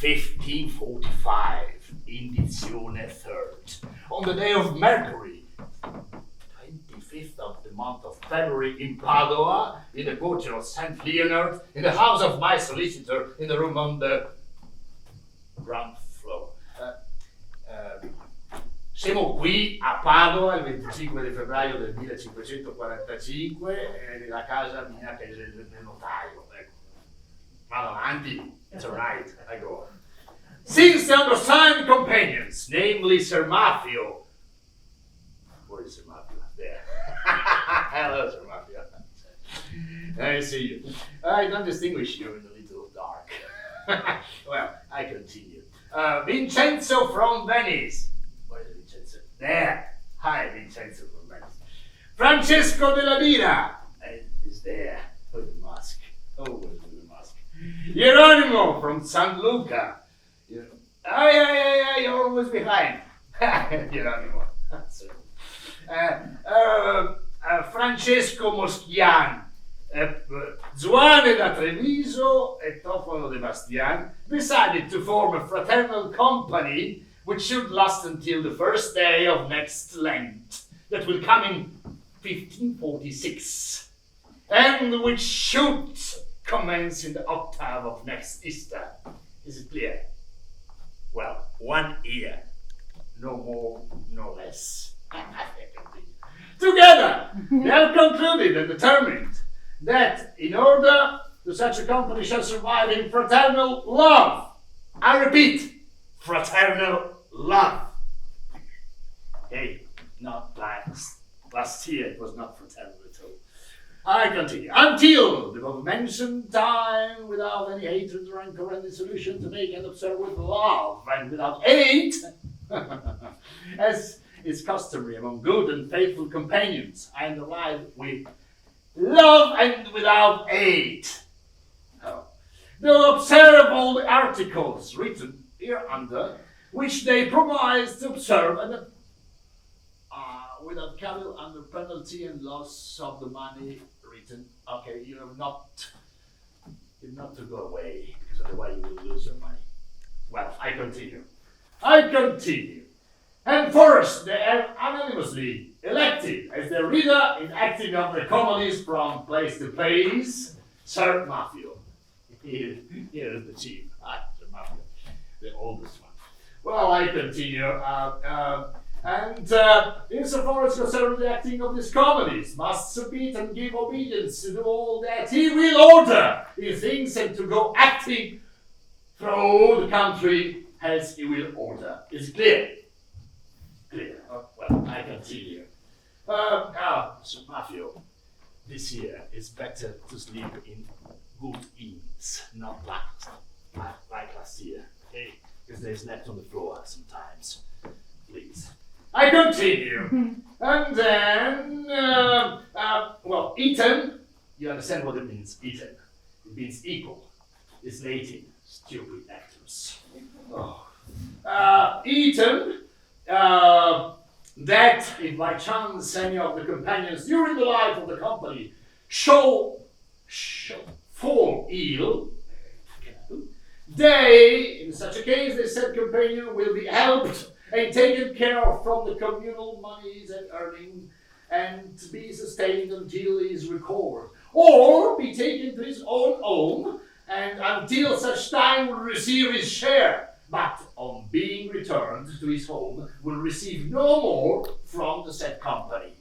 1545, indizione third, on the day of Mercury, 25th of the month of February in Padua, in the quarter of St. Leonard, in the house of my solicitor, in the room on the ground floor. Siamo qui a Padova il 25 di febbraio del 1545, nella casa mia che è del notaio. Ecco. Vado avanti, it's alright, I go on. Since the undersigned companions, namely Sir Maffio, where is Sir Maffio? There. Hello, Sir Maffio. I see you. I don't distinguish you in the little dark. Well, I continue. Vincenzo from Venice. Where is Vincenzo? There. Hi, Vincenzo from Venice. Francesco della Mira is there with the mask. Always with the mask. Geronimo from San Luca. Oh, yeah, you're always behind. Geronimo. Francesco Moschian, Zuane da Treviso and Tofano de Bastian decided to form a fraternal company which should last until the first day of next Lent, that will come in 1546, and which should commence in the octave of next Easter. Is it clear? Well, 1 year, no more, no less. Together, they have concluded and determined that in order that such a company shall survive in fraternal love, I repeat, fraternal love. Hey, not last year it was not fraternal at all. I continue. Until the above-mentioned time, without any hatred, rancor, and dissolution, to make and observe with love, and without hate, as is customary among good and faithful companions, I underline with love and without hate. They'll observe all the articles written hereunder, which they promise to observe, and without cavil, under penalty and loss of the money written. Okay, you're not to go away, because otherwise you will lose your money. Well, I continue. And first, they are anonymously elected as the reader in acting of the comedies from place to place, Sir Maffio. Here is the chief, Sir Maffio, the oldest one. Well, I continue. Insofar as concerns the acting of these comedies, must submit and give obedience to do all that he will order in things, and to go acting through the country as he will order. Is it clear? Clear. Well, I continue. Sir Maffio, this year it's better to sleep in good inns, not like last year. Okay? Because there's net on the floor sometimes. Please. I continue. And then, Eton, you understand what it means, Eton. It means equal. It's Latin, stupid actors. Eton, that if by chance any of the companions during the life of the company shall fall ill, they, in such a case, the said companion will be helped and taken care of from the communal monies and earning, and to be sustained until he is recovered, or be taken to his own home, and until such time will receive his share, but on being returned to his home will receive no more from the said company.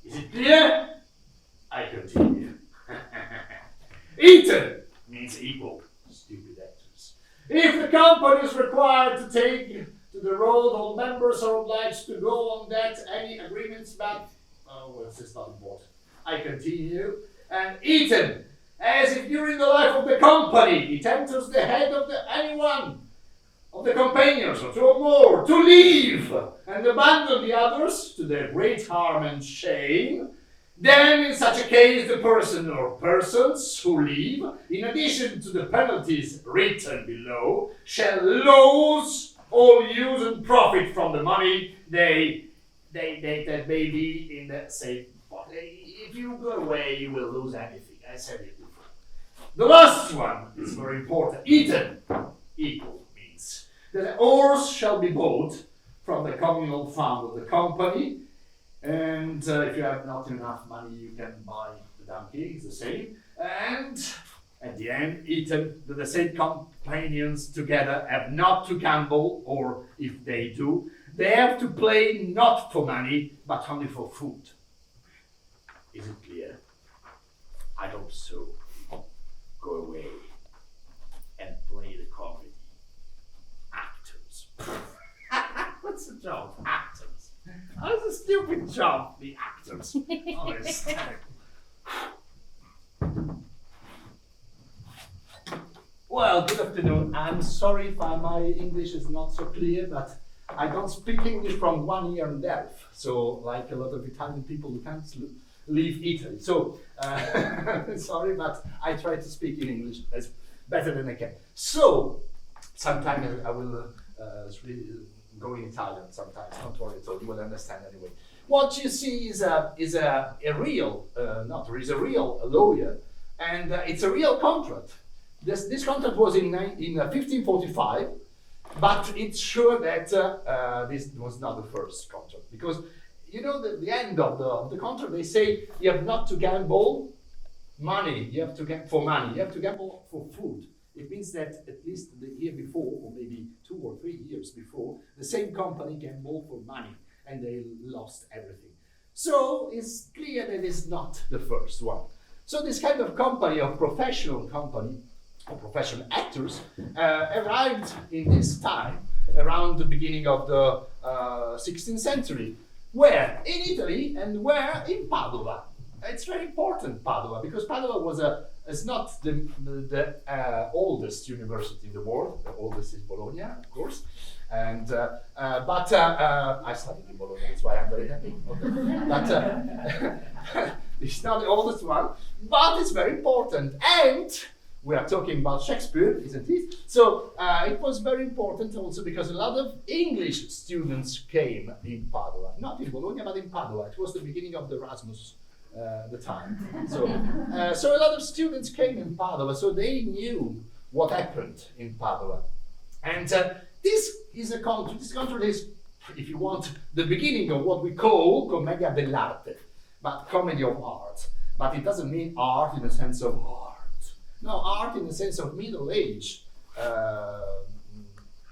Is it clear? I continue. Eton means equal, stupid actors. If the company is required to take to the road, all members are obliged to go on that any agreements, but this is not important. I continue. And Eton, as if during the life of the company it enters the head of any one of the companions, or two or more, to leave and abandon the others to their great harm and shame, then in such a case the person or persons who leave, in addition to the penalties written below, shall lose all use and profit from the money they that may be in the safe pot. If you go away, you will lose anything. I said it before. The last one is very important. Eton equal means that the horse shall be bought from the communal fund of the company, and if you have not enough money, you can buy the donkey, it's the same. And at the end, the same companions together have not to gamble, or if they do, they have to play not for money, but only for food. Is it clear? I hope so. Go away and play the comedy. Actors. What's the job? Actors. Oh, it's a stupid job, the actors. Oh, it's terrible. Well, good afternoon. I'm sorry if my English is not so clear, but I don't speak English from 1 year and a half. So, like a lot of Italian people who can't leave Italy. So, sorry, but I try to speak in English as better than I can. So, sometimes I will go in Italian sometimes, don't worry at all, you will understand anyway. What you see is a real lawyer, and it's a real contract. This contract was in 1545, but it's sure that this was not the first contract, because you know the end of the contract, they say you have not to gamble money, you have to gamble for money, you have to gamble for food. It means that at least the year before, or maybe 2 or 3 years before, the same company gambled for money and they lost everything. So it's clear that it's not the first one. So this kind of company, of professional company, or professional actors, arrived in this time, around the beginning of the 16th century. Where? In Italy, and where? In Padua. It's very important, Padua, because Padua is not the oldest university in the world. The oldest is Bologna, of course. And but I studied in Bologna, that's why I'm very happy. But it's not the oldest one, but it's very important. And we are talking about Shakespeare, isn't it? So it was very important also because a lot of English students came in Padua, not in Bologna, but in Padua. It was the beginning of the Erasmus. The time. So a lot of students came in Padua, so they knew what happened in Padua. And this contract is, if you want, the beginning of what we call Commedia dell'Arte, but comedy of art. But it doesn't mean art in the sense of art. No, art in the sense of Middle Age,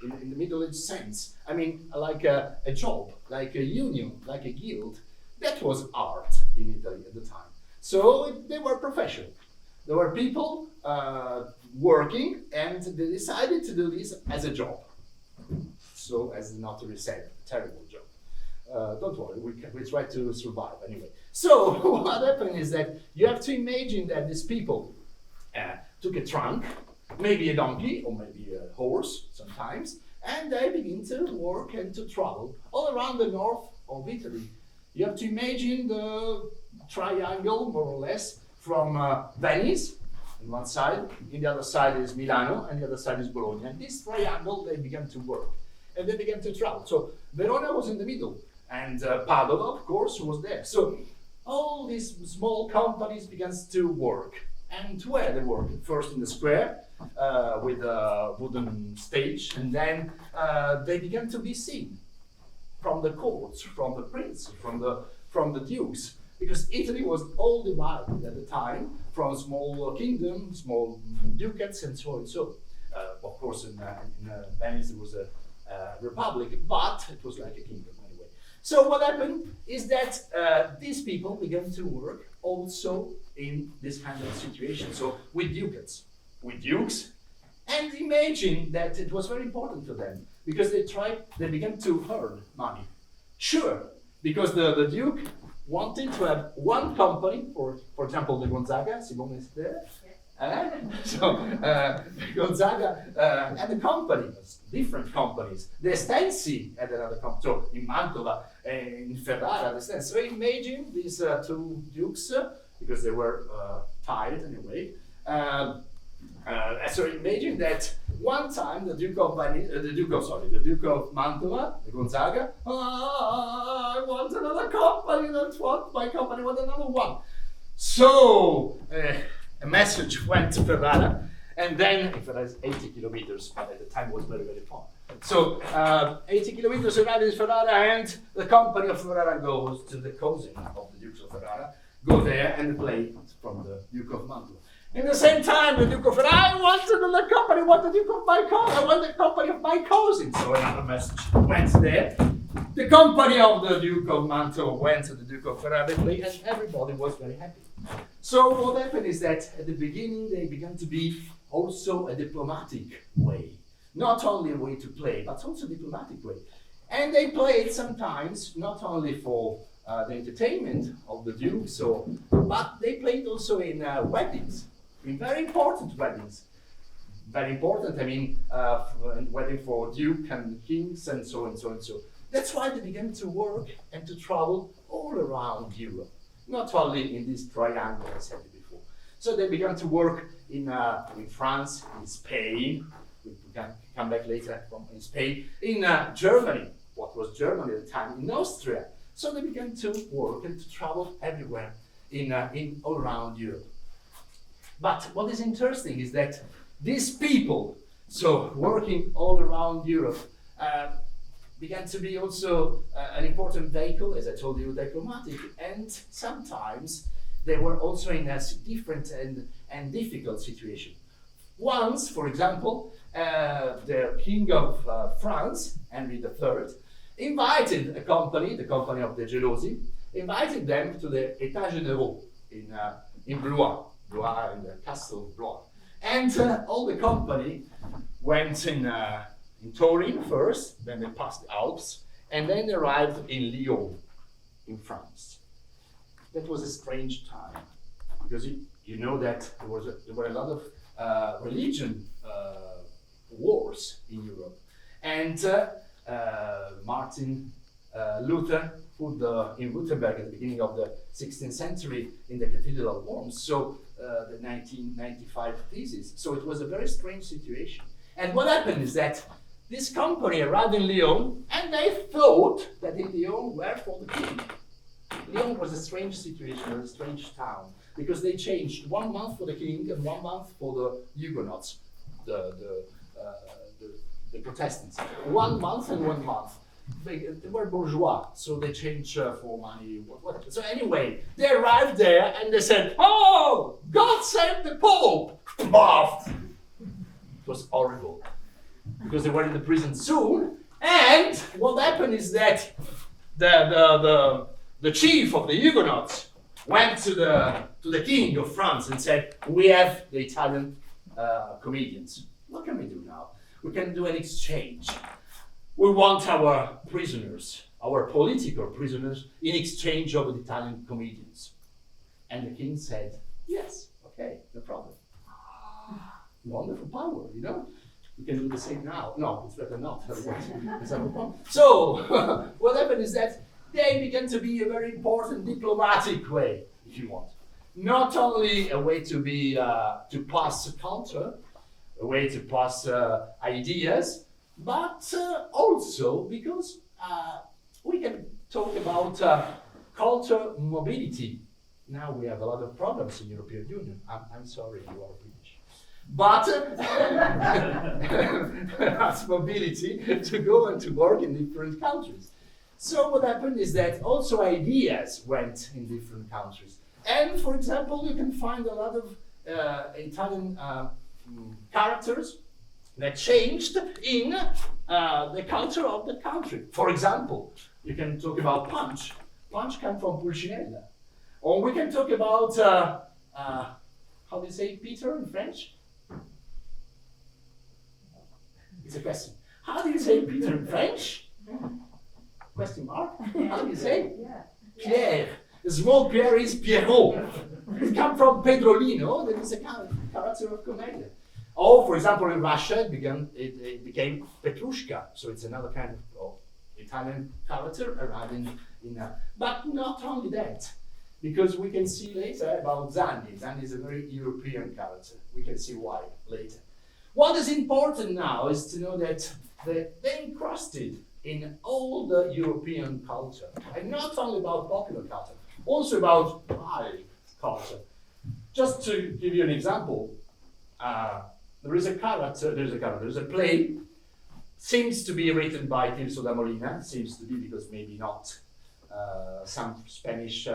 in the Middle Age sense. I mean, like a job, like a union, like a guild. That was art in Italy at the time. So they were professional. There were people working, and they decided to do this as a job. So, as the notary said, terrible job. Don't worry, we try to survive anyway. So what happened is that you have to imagine that these people took a trunk, maybe a donkey or maybe a horse sometimes, and they begin to work and to travel all around the north of Italy. You have to imagine the triangle, more or less, from Venice on one side, in the other side is Milano, and the other side is Bologna. And this triangle, they began to work, and they began to travel. So Verona was in the middle, and Padua, of course, was there. So all these small companies began to work. And where they worked? First in the square, with a wooden stage, and then they began to be seen from the courts, from the princes, from the dukes, because Italy was all divided at the time from small kingdoms, small ducates, and so on. So, of course, in Venice there was a republic, but it was like a kingdom anyway. So what happened is that these people began to work also in this kind of situation. So with ducates, with dukes, and imagine that it was very important to them because they began to earn money. Sure, because the Duke wanted to have one company, for example, the Gonzaga, Simone is there. So Gonzaga had a company, different companies. The Estensi had another company, so in Mantova, in Ferrara, the Estensi. So imagine these two dukes, because they were tired anyway. So imagine that one time the Duke of Mantova, the Gonzaga, I want another company, don't want my company, I want another one. So a message went to Ferrara, And then if it has 80 kilometers, but at the time it was very, very far. So 80 kilometers arrived in Ferrara, and the company of Ferrara goes to the cousin of the Dukes of Ferrara, go there and play from the Duke of Mantua. In the same time, the Duke of Ferrara wanted the company, the Duke of my cousin, I want the company of my cousin. So another message went there. The company of the Duke of Mantua went to the Duke of Ferrara, they played, and everybody was very happy. So what happened is that at the beginning they began to be also a diplomatic way. Not only a way to play, but also a diplomatic way. And they played sometimes not only for the entertainment of the Duke, but they played also in weddings, in very important weddings. Very important, I mean, wedding for Duke and kings and so and so and so. That's why they began to work and to travel all around Europe, not only in this triangle I said before. So they began to work in France, in Spain. We can come back later in Spain, in Germany, what was Germany at the time, in Austria. So they began to work and to travel everywhere in all around Europe. But what is interesting is that these people, so working all around Europe, began to be also an important vehicle, as I told you, diplomatic, and sometimes they were also in a different and difficult situation. Once, for example, the King of France, Henry III, invited a company, the company of the Gelosi, invited them to the États Généraux in Blois, in the castle of Blois. And all the company went in Turin first, then they passed the Alps, and then arrived in Lyon, in France. That was a strange time, because you know that there were a lot of religion wars in Europe. And Martin Luther put in Wittenberg at the beginning of the 16th century in the Cathedral of Worms, so the 1995 thesis. So it was a very strange situation. And what happened is that this company arrived in Lyon, and they thought that in Lyon were for the king. Lyon was a strange situation, a strange town, because they changed 1 month for the king and 1 month for the Huguenots, the Protestants. 1 month and 1 month. They were bourgeois, so they changed for money, whatever. So anyway, they arrived there and they said, "Oh, God save the Pope!" It was horrible, because they were in the prison soon. And what happened is that the chief of the Huguenots went to the king of France and said, "We have the Italian comedians. What can we do now? We can do an exchange. We want our prisoners, our political prisoners, in exchange of the Italian comedians." And the king said, "Yes, okay, no problem." Wonderful power, you know? We can do the same now. No, it's better not. So, what happened is that they began to be a very important diplomatic way, if you want. Not only a way to pass culture, a way to pass ideas, but also because we can talk about culture mobility. Now we have a lot of problems in European Union. I'm sorry, you are British. But that's mobility to go and to work in different countries. So what happened is that also ideas went in different countries. And for example, you can find a lot of Italian characters that changed in the culture of the country. For example, you can talk about Punch. Punch came from Pulcinella. Or we can talk about, how do you say Peter in French? It's a question. How do you say Peter in French? Question mark? How do you say? Pierre. The small Pierre is Pierrot. It comes from Pedrolino, that is a character of Commedia. Or, for example, in Russia, it became Petrushka, so it's another kind of Italian character arriving in. But not only that, because we can see later about Zanni. Zanni is a very European character. We can see why later. What is important now is to know that they encrusted in all the European culture, and not only about popular culture, also about high culture. Just to give you an example, There's a play, seems to be written by Tirso da Molina, seems to be because maybe not. Some Spanish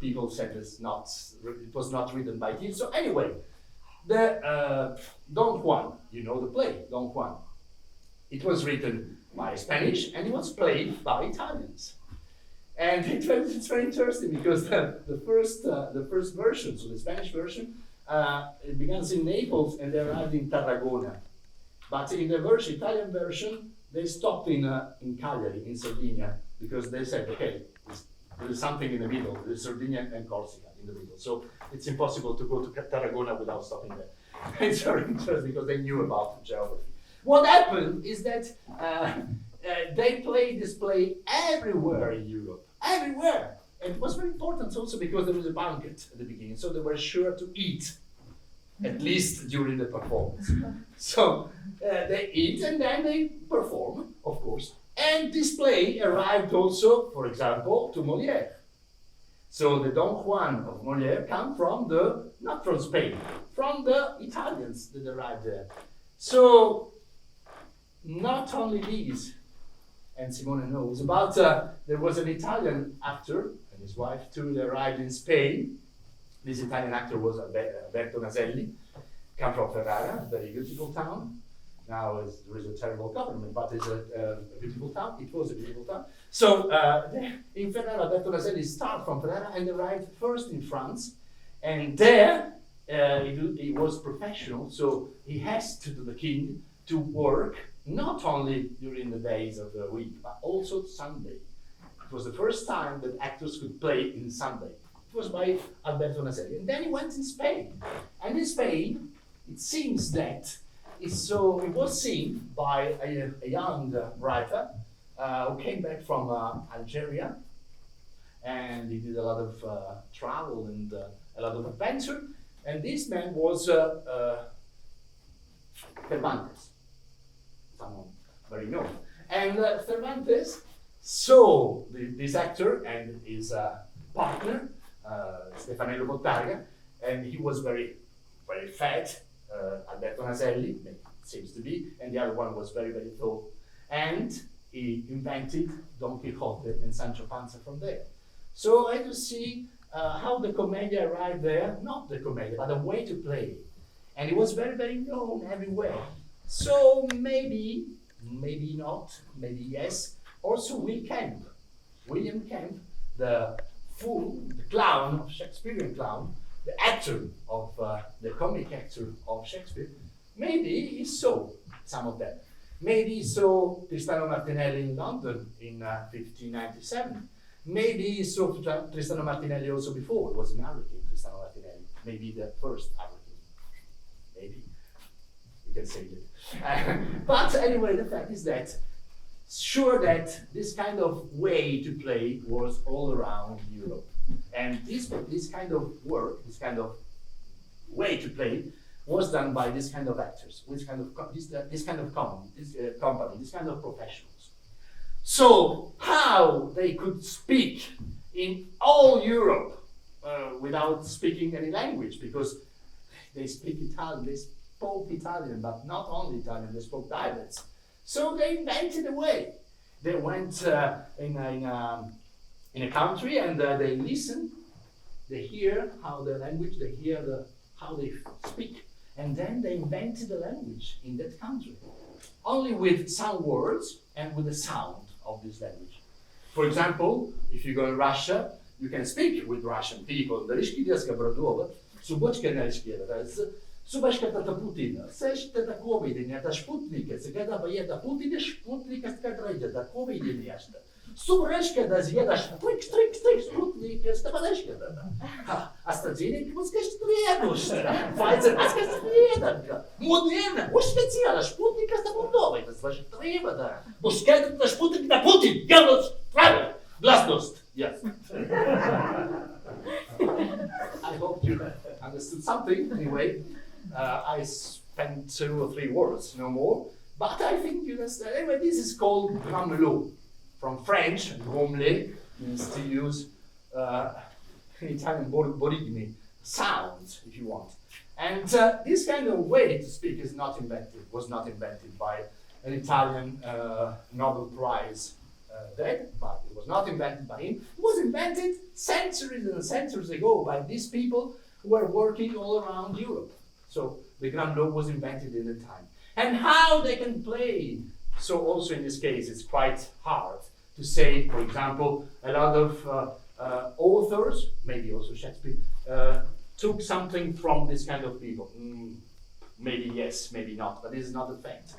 people said it was not written by Tirso. Anyway, the Don Juan, you know the play, Don Juan. It was written by Spanish and it was played by Italians. And it's very interesting because the first version, so the Spanish version, it begins in Naples and they arrived in Tarragona. But in the Italian version, they stopped in Cagliari, in Sardinia, because they said, okay, there is something in the middle, there's Sardinia and Corsica in the middle. So it's impossible to go to Tarragona without stopping there. It's very interesting because they knew about geography. What happened is that they played this play everywhere in Europe, everywhere. And it was very important also because there was a banquet at the beginning, so they were sure to eat, at least during the performance. So they eat and then they perform, of course. And this play arrived also, for example, to Molière. So the Don Juan of Molière come from not from Spain, from the Italians that arrived there. So not only these, and Simone knows about, there was an Italian actor and his wife too, they arrived in Spain. This Italian actor was Alberto Naselli, come from Ferrara, a very beautiful town. Now there is a terrible government, but it's a beautiful town. It was a beautiful town. So in Ferrara, Alberto Naselli started from Ferrara and arrived first in France. And there he was professional, so he asked the king to work not only during the days of the week, but also Sunday. It was the first time that actors could play in Sunday. It was by Alberto Naselli. And then he went in Spain. And in Spain, it seems that it was seen by a young writer who came back from Algeria. And he did a lot of travel and a lot of adventure. And this man was Cervantes, someone very known. And Cervantes saw this actor and his partner, Stefanello Bottaga, and he was very, very fat, Alberto Naselli, it seems to be, and the other one was very, very tall. And he invented Don Quixote and Sancho Panza from there. So I had to see how the Commedia arrived there, not the Commedia, but a way to play. And it was very, very known everywhere. So maybe not, maybe yes. Also William Kemp, the clown, Shakespearean clown, the actor of the comic actor of Shakespeare, maybe he saw some of that. Maybe he saw Tristano Martinelli in London in 1597. Maybe he saw Tristano Martinelli also before. It was an American, Tristano Martinelli. Maybe the first American. Maybe. You can say that. But anyway, the fact is that sure that this kind of way to play was all around Europe. And this kind of work, this kind of way to play was done by this kind of actors, this kind of company, this kind of professionals. So how they could speak in all Europe without speaking any language, because they speak Italian, they spoke Italian, but not only Italian, they spoke dialects. So they invented a way. They went in a country and they listen, they hear how the language, they hear how they speak, and then they invented a language in that country, only with some words and with the sound of this language. For example, if you go to Russia, you can speak with Russian people. Subashka tata Putin, sešta da kovidinja, da šputnike, se gleda pa je da Putine šputnika skadrajde, da kovidinja šta. Subreška da zjeda štrik, šputnike, stapadeška da. A stadzinik muskaš trijedušta, Pfizer muskaš trijedanka. Moderna, ušpecijala, šputnika sta bundova, da svaš treba da. Muskajda da šputnik da Putin, javnost, pravo, glasnost, yes. I hope you understood something, anyway. I spent 2 or 3 words, no more. But I think you understand. Anyway, this is called ramelot. From French, rameler means to use in Italian borigmi, sound, if you want. And this kind of way to speak was not invented by an Italian Nobel Prize dead, but it was not invented by him. It was invented centuries and centuries ago by these people who were working all around Europe. So the Grandot was invented in the time. And how they can play. So also in this case, it's quite hard to say, for example, a lot of authors, maybe also Shakespeare, took something from this kind of people. Maybe yes, maybe not, but this is not a fact.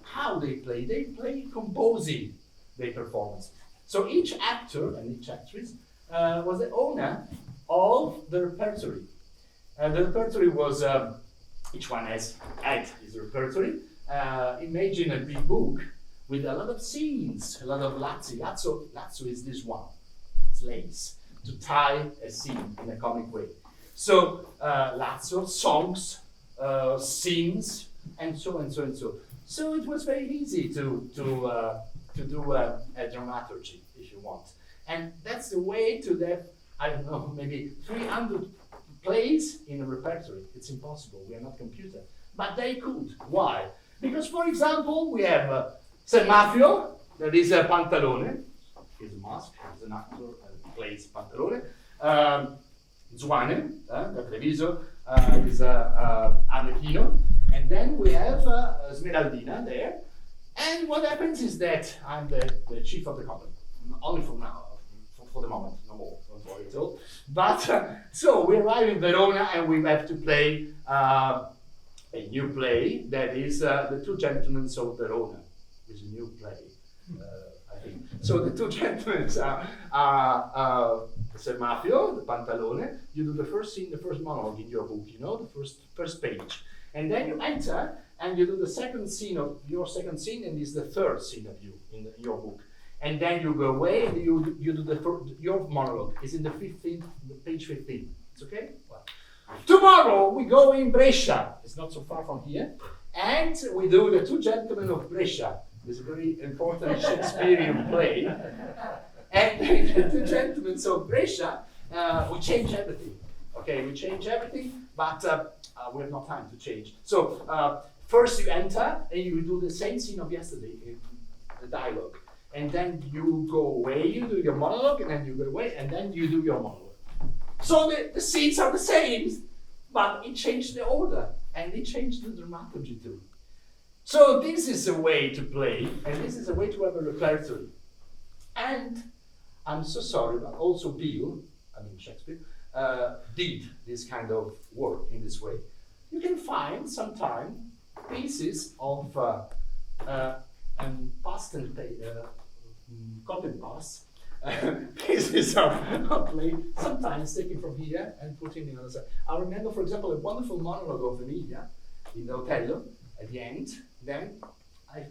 How they play composing their performance. So each actor and each actress was the owner of the repertory. The repertory was, each one had his repertory. Imagine a big book with a lot of scenes, a lot of lazzi. Lazzo is this one, it's lace, to tie a scene in a comic way. So lazzo, songs, scenes, and so and so and so. So it was very easy to do a dramaturgy, if you want. And that's the way to have, I don't know, maybe 300 plays in a repertory. It's impossible, we are not computer. But they could. Why? Because, for example, we have Ser Mafio, that is a Pantalone, he's a mask, he's an actor and plays Pantalone. Zuane, da Treviso, is Arlecchino. And then we have Smeraldina there. And what happens is that I'm the chief of the company, only for now, for the moment, no more, don't worry at all. But so we arrive in Verona and we have to play a new play that is The Two Gentlemen of Verona. It's a new play, I think. So the two gentlemen are Ser Mafio, the Pantalone. You do the first scene, the first monologue in your book, you know, the first page. And then you enter and you do the second scene of your second scene, and it's the third scene of you in your book. And then you go away and you do your monologue. It's in the page 15. It's okay? Well, tomorrow we go in Brescia. It's not so far from here. And we do The Two Gentlemen of Brescia. It's a very important Shakespearean play. And The Two Gentlemen of Brescia, we change everything. Okay, we change everything, but we have no time to change. So first you enter and you do the same scene of yesterday, the dialogue. And then you go away, you do your monologue, and then you go away, and then you do your monologue. So the scenes are the same, but it changed the order, and it changed the dramaturgy too. So this is a way to play, and this is a way to have a repertory. And I'm so sorry, but also Shakespeare, did this kind of work in this way. You can find sometimes pieces of past and copy and pass pieces of play, sometimes taken from here and put in the other side. I remember, for example, a wonderful monologue of Emilia in the Otello at the end. Then I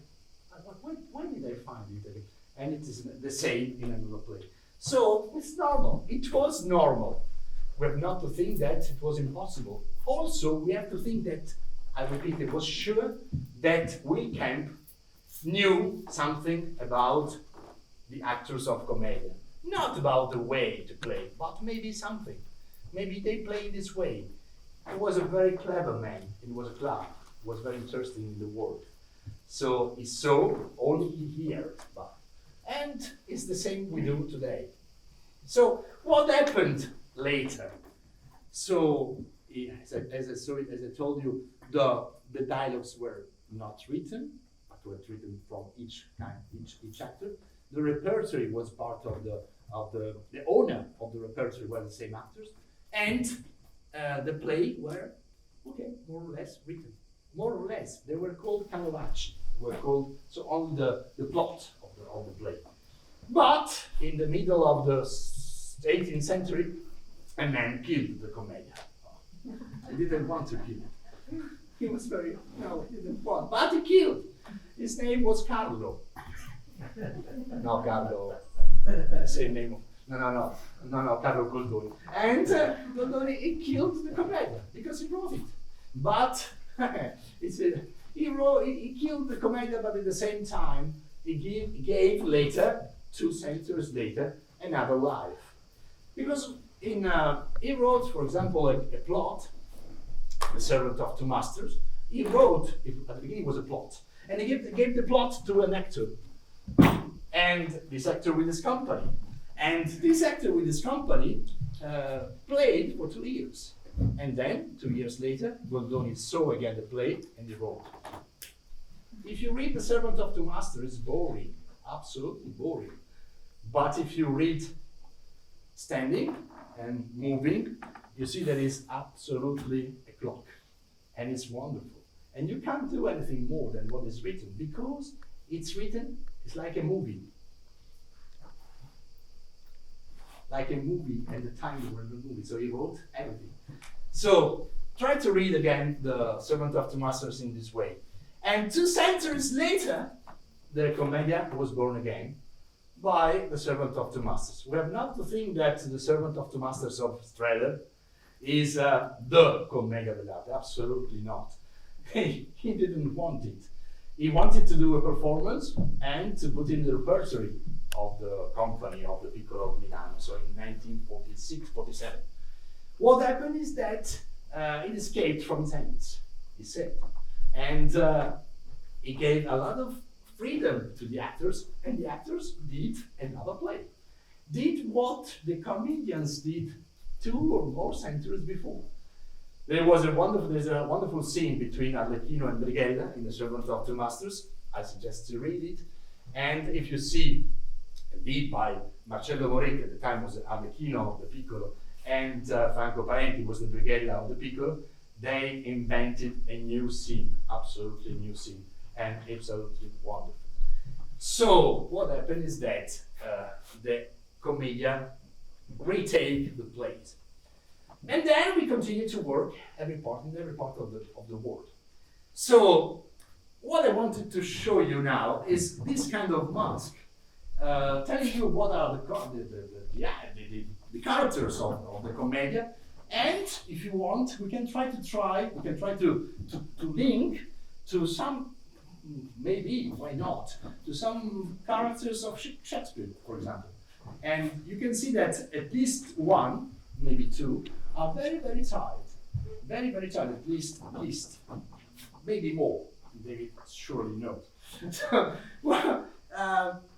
thought, why did I find it? And it is the same in another play. So it's normal. It was normal. We have not to think that it was impossible. Also, we have to think that, I repeat, it was sure that Will Kemp knew something about the actors of Commedia. Not about the way to play, but maybe something. Maybe they play this way. He was a very clever man. He was a clown. He was very interested in the world. So he saw, only he heard. And it's the same we do today. So what happened later? So as I told you, the dialogues were not written, but were written from each actor. The repertory was part of the owner of the repertory were the same actors, and the play were more or less written. More or less, they were called canovacci. So only the plot of the play. But in the middle of the 18th century, a man killed the Commedia. He didn't want to kill it. He didn't want, but he killed. His name was Carlo. No, Carlo, same name. No, Carlo Goldoni. And Goldoni, he killed the Commedia because he wrote it. But he killed the Commedia, but at the same time, he gave later, 2 centuries later, another life. Because he wrote, for example, a plot, The Servant of Two Masters. He wrote, at the beginning it was a plot, and he gave the plot to an actor, and this actor with his company. And this actor with his company played for 2 years. And then, 2 years later, Goldoni saw again the play and he wrote. If you read The Servant of Two Masters, it's boring, absolutely boring. But if you read standing and moving, you see that it's absolutely a clock. And it's wonderful. And you can't do anything more than what is written, because it's written, it's like a movie. Like a movie, and the time you were in the movie. So he wrote everything. So try to read again The Servant of Two Masters in this way. And 2 centuries later, the Commedia was born again by The Servant of Two Masters. We have not to think that The Servant of Two Masters of Strehler is the Commedia dell'Arte. Absolutely not. He didn't want it. He wanted to do a performance and to put in the repertory of the company of the Piccolo of Milano, so in 1946-47. What happened is that it escaped from his hands, he said. And he gave a lot of freedom to the actors, and the actors did another play. Did what the comedians did 2 or more centuries before. There's a wonderful scene between Arlecchino and Brighella in The Servant of Two Masters. I suggest you read it. And if you see a beat by Marcello Moretti, at the time was Arlecchino of the Piccolo, and Franco Parenti was the Brighella of the Piccolo, they invented a new scene, absolutely new scene, and absolutely wonderful. So what happened is that the Commedia retake the plays. And then we continue to work in every part of the world. So what I wanted to show you now is this kind of mask, telling you what are the characters of the Commedia. And if you want, we can try to link to some, maybe, why not, to some characters of Shakespeare, for example. And you can see that at least 1, maybe 2, are very, very tired. Very, very tired, at least, maybe more, maybe surely not. Well,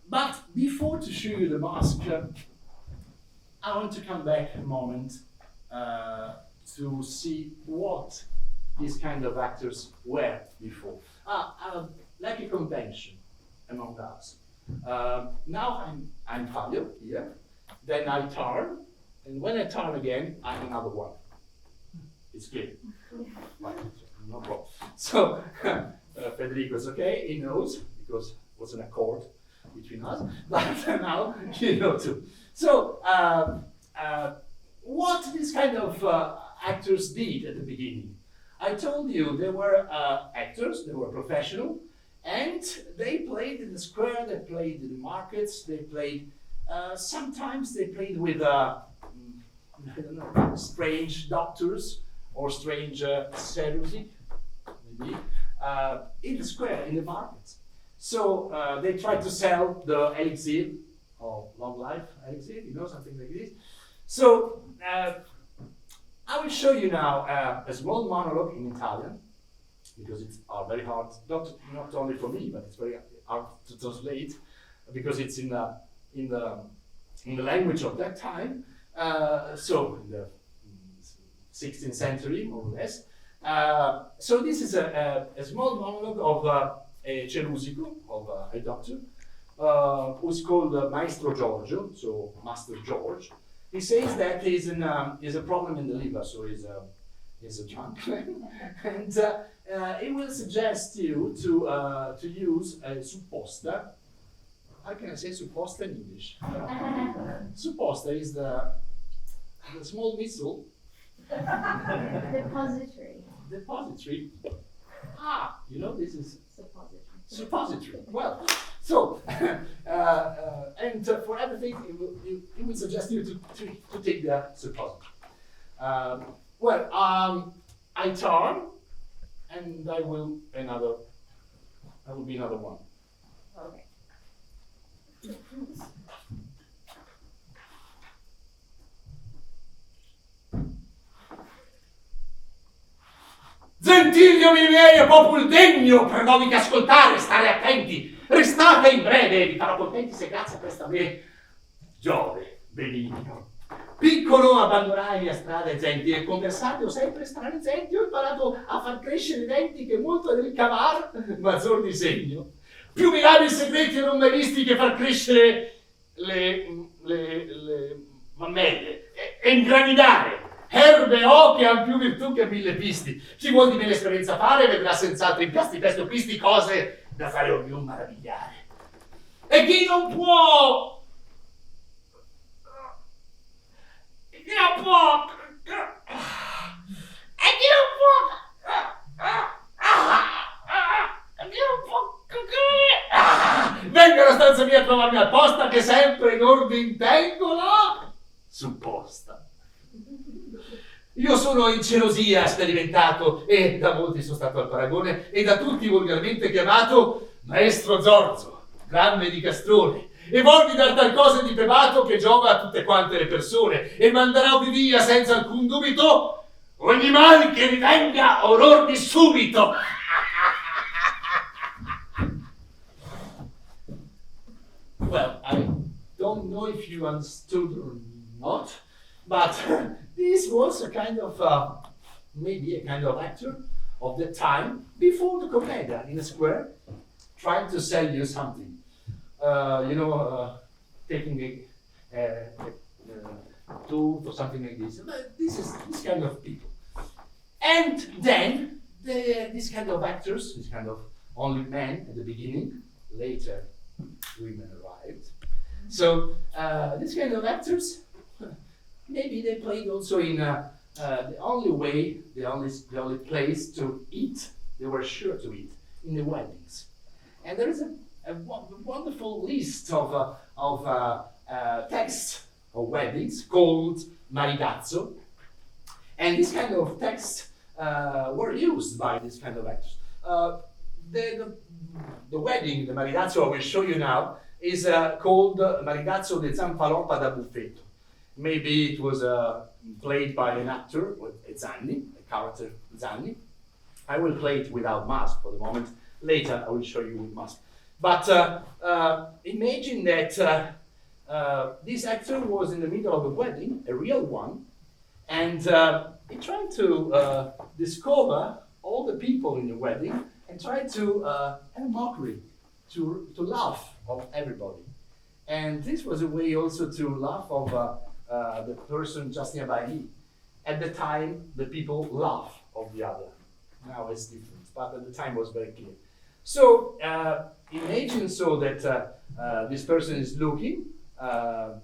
but before to show you the mask, I want to come back a moment to see what these kind of actors were before. Like a convention among us. Now I'm Fabio here, then I turn, and when I turn again, I'm another one. It's clear. No problem. So Federico's okay, he knows, because it was an accord between us, but now you know too. So what these kind of actors did at the beginning? I told you they were actors, they were professional, and they played in the square, they played in the markets, they played, sometimes they played with, I don't know, strange doctors or strange seduci, maybe, in the square, in the markets. So they tried to sell the elixir, or long life elixir, something like this. So I will show you now a small monologue in Italian, because it's very hard, not only for me, but it's very hard to translate, because it's in the language of that time. So in the 16th century, more or less. So this is a small monologue of a Cerusico, of a doctor, who's called Maestro Giorgio, so Master George. He says that he's a problem in the liver, so he's a drunk man, and he will suggest you to use a supposta. How can I say supposta in English? Supposta is the small missile. Depository. Depository. This is Suppository. suppository. Well, so and for everything, he will suggest you to take the suppository. I turn, and I will be another one. Okay. uomini miei, è popolo degno per noi che ascoltare, stare attenti. Restate in breve, vi farò contenti se grazie a questa me, Giove, benigno. Piccolo abbandorai la mia strada genti e conversando sempre strane genti ho imparato a far crescere i denti che molto del cavar maggior disegno. Più mirabili segreti non mai visti che far crescere le mammelle e ingraminare erbe o che han più virtù che 1000 pisti. Chi vuol di me l'esperienza fare vedrà senz'altro in piasti testo pisti cose da fare ognuno maravigliare. E chi non può venga alla stanza mia a trovarmi apposta che sempre in ordine tengo la supposta. Io sono in gelosia sperimentato e da molti sono stato al paragone e da tutti volgarmente chiamato Maestro Zorzo, grande di castrone, e volvi dar tal cosa di bevato che giova a tutte quante le persone e manderò via senza alcun dubito ogni mal che rivenga orror di subito. Well, I don't know if you understood or not, but this was a kind of, maybe a kind of actor of the time before the Commedia in a square, trying to sell you something. Taking a tooth or something like this. This is this kind of people. And then this kind of actors, this kind of only men at the beginning, later women arrived. So this kind of actors, maybe they played also in the only place to eat. They were sure to eat in the weddings, and there is a wonderful list of texts of weddings called Maridazzo, and this kind of texts were used by this kind of actors. The wedding, the Maridazzo I will show you now, is called Maridazzo de Zanfaloppa da Buffetto. Maybe it was played by an actor, Zanni, a character Zanni. I will play it without mask for the moment. Later I will show you with mask. But imagine that this actor was in the middle of a wedding, a real one, and he tried to discover all the people in the wedding and tried to have a mockery, to laugh of everybody. And this was a way also to laugh of the person just nearby me. At the time, the people laugh of the other. Now it's different, but at the time it was very clear. So imagine so that this person is looking the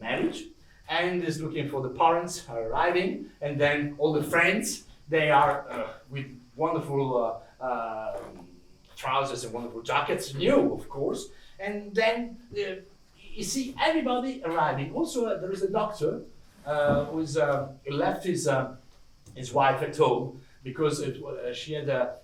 marriage and is looking for the parents are arriving, and then all the friends, they are with wonderful trousers and wonderful jackets, new of course, and then you see everybody arriving. Also there is a doctor who left his wife at home because she had a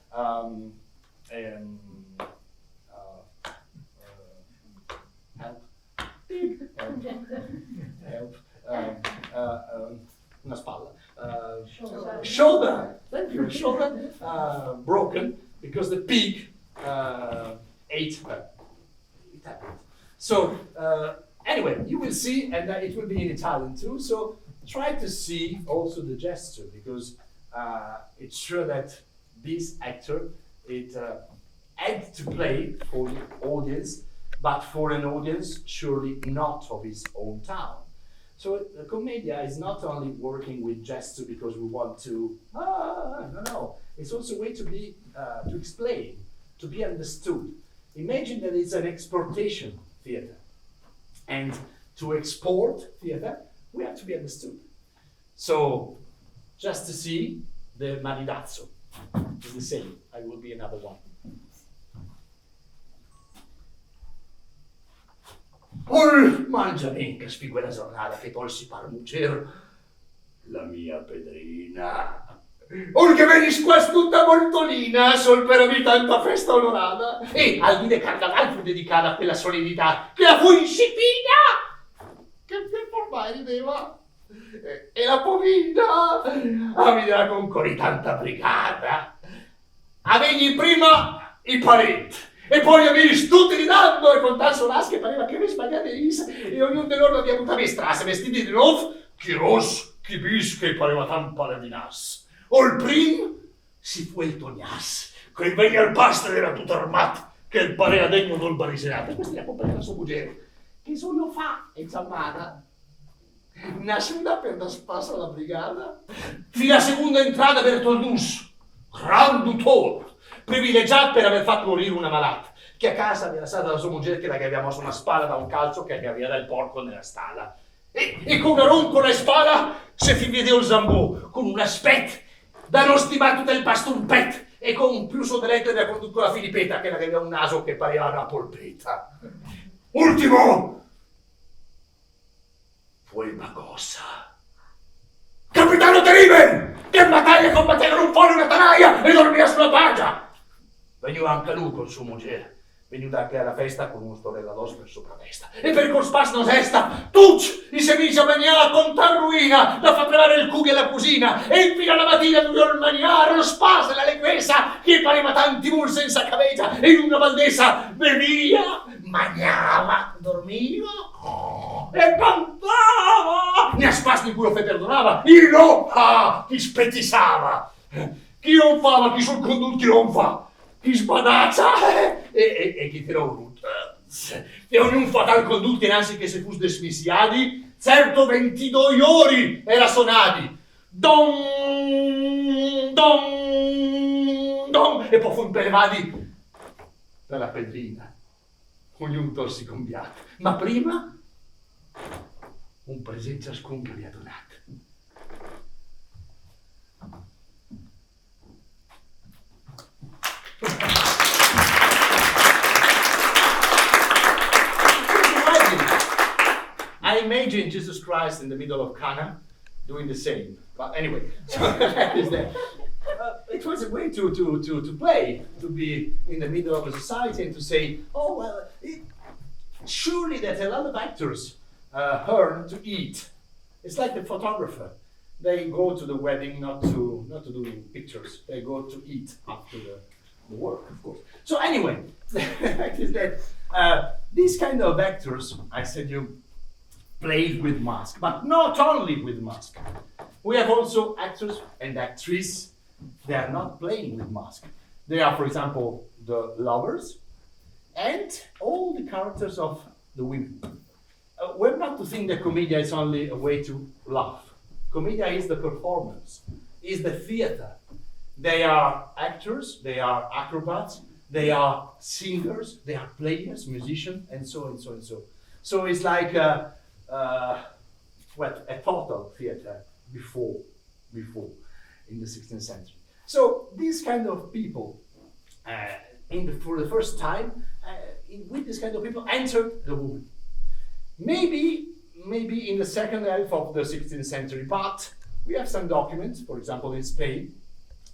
una spalla, shoulder, thank you, shoulder broken because the pig ate her. It happened. So anyway, you will see, and it will be in Italian too. So try to see also the gesture, because it's sure that this actor had to play for the audience, but for an audience surely not of his own town. So the Commedia is not only working with gesture because we want to, no. It's also a way to be, to explain, to be understood. Imagine that it's an exportation theater. And to export theater, we have to be understood. So just to see the Maridazzo is the same. I will be another one. Mangia venga, spigo la giornata che tolsi parmucer la mia pedrina. Che venis questa tutta moltolina, sol per mi tanta festa onorata, e al vide carnaval fu dedicata a quella solennità che la fu inscipina, che tempo ormai rideva, E la povina aveva con cori tanta brigata. Avevi prima i parenti, e poi avevi tutti di danno, e con tal solas che pareva che mi sbagliaveis, e ognuno di loro aveva avuta mestrase, vestiti di nuovo, chi ros, chi bis, che pareva tan paladinas. O il prim si fu il tognas, che venne al pastre era tutto armato, che il parea degno del barisenato. Questa è la compagnia della sua moglie, che solo fa, e ciamata. Nascita per da spasso alla brigata, fino alla seconda entrata verso il dus, gran dutore, privilegiato per aver fatto morire una malata, che a casa era stata la sua moglie che aveva mosso una spada da un calcio che aveva dal porco nella stalla. E con una roncola e spada se fi vedeva il zambò, con un aspetto da non stimare del bastonpet, e con un più sodeletto da condotto la Filipeta che aveva un naso che pareva una polpetta. Ultimo! Fu una cosa. Capitano Terribile! Che in battaglia combattevano un fuori una tanaia e dormia sulla paglia! Veniva anche lui con sua moglie. Veniva anche alla festa con uno storella d'osso per sopravvesta. E per col spasso testa, tutti i semici a maniare con tal ruina da far prelevare il cughi alla cusina. E infine alla mattina doveva il maniare lo spasso e la lequesa che pareva tanti mur senza cavezza e in una valdesa bevia, maniava, dormiva e cantava. Ne a spasso di cui lo fe perdonava, il no, chi spettisava, chi non fava, chi sul condotto chi non fa. Chi spadaccia e chi tirò un e ognuno fa tal condutti innanzi che se fosse desmissiadi, certo 22 ori era sonati. Don, don, don, e poi fu impelevati per la pedrina. Ognuno torsi combiato. Ma prima un presente ciascun che vi ha donato. I imagine Jesus Christ in the middle of Cana doing the same. But anyway, so that is that. It was a way to play, to be in the middle of a society and to say, oh, well, surely that a lot of actors earn to eat. It's like the photographer. They go to the wedding not to do pictures. They go to eat after the work, of course. So anyway, the fact is that these kind of actors, I said you, played with mask, but not only with mask. We have also actors and actresses. They are not playing with mask. They are, for example, the lovers and all the characters of the women. We're not to think that Commedia is only a way to laugh. Commedia is the performance, is the theater. They are actors, they are acrobats, they are singers, they are players, musicians, and so and so and so. So it's like a total theater before in the 16th century. So these kind of people, for the first time, with this kind of people entered the woman. Maybe in the second half of the 16th century, but we have some documents, for example, in Spain,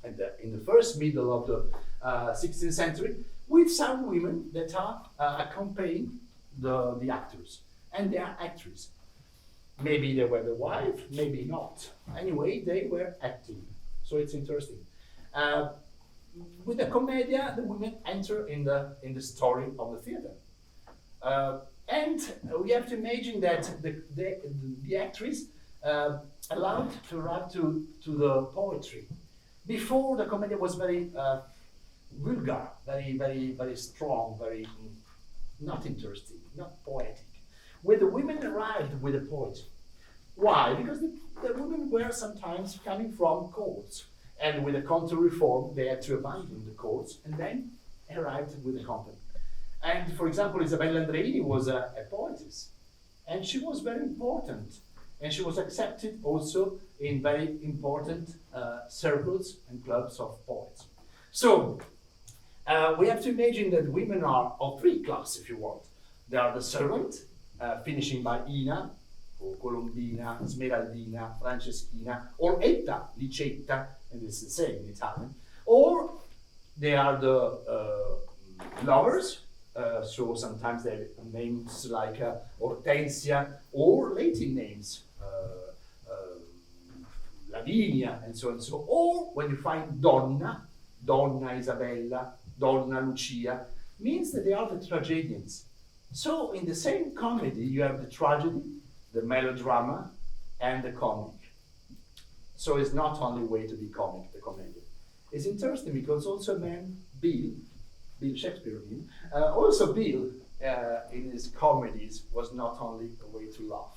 and in the first middle of the 16th century, with some women that are accompanying the actors, and they are actresses. Maybe they were the wife, maybe not. Anyway, they were acting, so it's interesting. With the Commedia, the women enter in the story of the theater. And we have to imagine that the actress allowed to write to the poetry. Before, the Commedia was very vulgar, very strong, very not interesting, not poetic. When the women arrived with the poetry. Why? Because the women were sometimes coming from courts, and with the counter-reform, they had to abandon the courts and then arrived with the company. And for example, Isabella Andreini was a poetess, and she was very important, and she was accepted also in very important circles and clubs of poets. So we have to imagine that women are of three classes, if you want. They are the servant, finishing by Ina, or Colombina, Smeraldina, Franceschina, or Etta, Licetta, and it's the same in Italian. Or they are the lovers, so sometimes they have names like Hortensia, or Latin names, Lavinia, and so on. So, or when you find Donna, Donna Isabella, Donna Lucia, means that they are the tragedians. So in the same comedy, you have the tragedy, the melodrama, and the comic. So it's not only way to be comic, the comedian. It's interesting because also a man, Bill Shakespeare, also Bill in his comedies was not only a way to laugh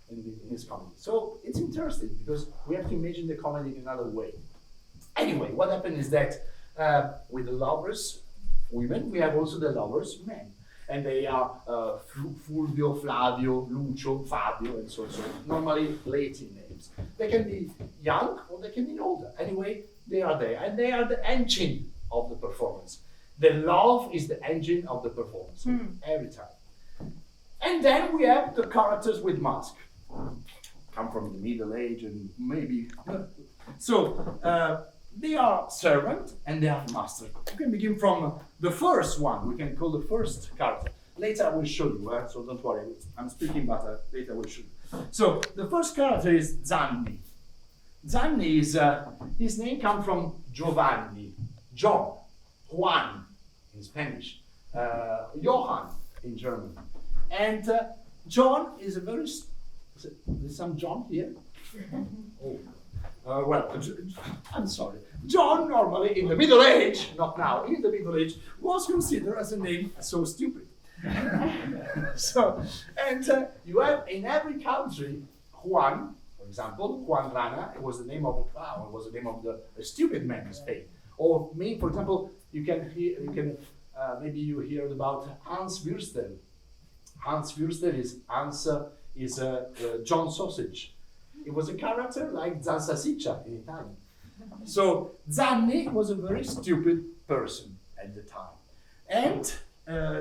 in his comedy. So it's interesting because we have to imagine the comedy in another way. Anyway, what happened is that with the lovers, women, we have also the lovers, men. And they are Fulvio, Flavio, Lucio, Fabio, and so on. So normally Latin names. They can be young or they can be older. Anyway, they are there, and they are the engine of the performance. The love is the engine of the performance every time. And then we have the characters with mask. Come from the Middle Age and maybe. So they are servant and they are master. You can begin from the first one. We can call the first character. Later I will show you, so don't worry. I'm speaking, but later I will show you. So the first character is Zanni. Zanni is his name comes from Giovanni, John, Juan in Spanish, Johann in German, and John is a very. There's some John here. Oh. Well, I'm sorry. John normally in the Middle Age, not now, in the Middle Age, was considered as a name so stupid. So, and you have in every country Juan, for example, Juan Rana. It was the name of the clown. It was the name of the stupid man in Spain. Or me, for example, maybe you heard about Hans Würstel. Hans Würstel is John Sausage. It was a character like Zansassiccia in Italian. So Zanni was a very stupid person at the time. And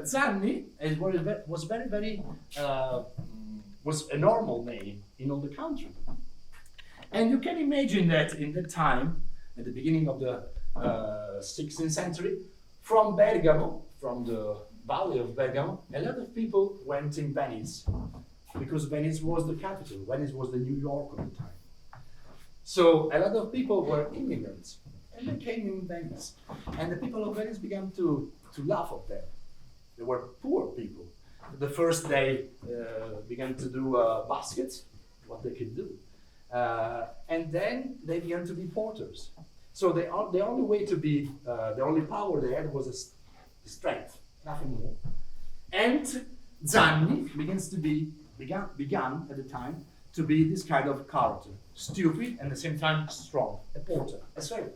Zanni was a normal name in all the country. And you can imagine that in the time, at the beginning of the 16th century, from Bergamo, from the valley of Bergamo, a lot of people went in Venice. Because Venice was the capital. Venice was the New York of the time. So a lot of people were immigrants, and they came in Venice. And the people of Venice began to laugh at them. They were poor people. The first they began to do baskets, what they could do. And then they began to be porters. So the only way to be, the only power they had was strength, nothing more. And Zanni began at the time to be this kind of character, stupid and at the same time strong, a porter, a servant.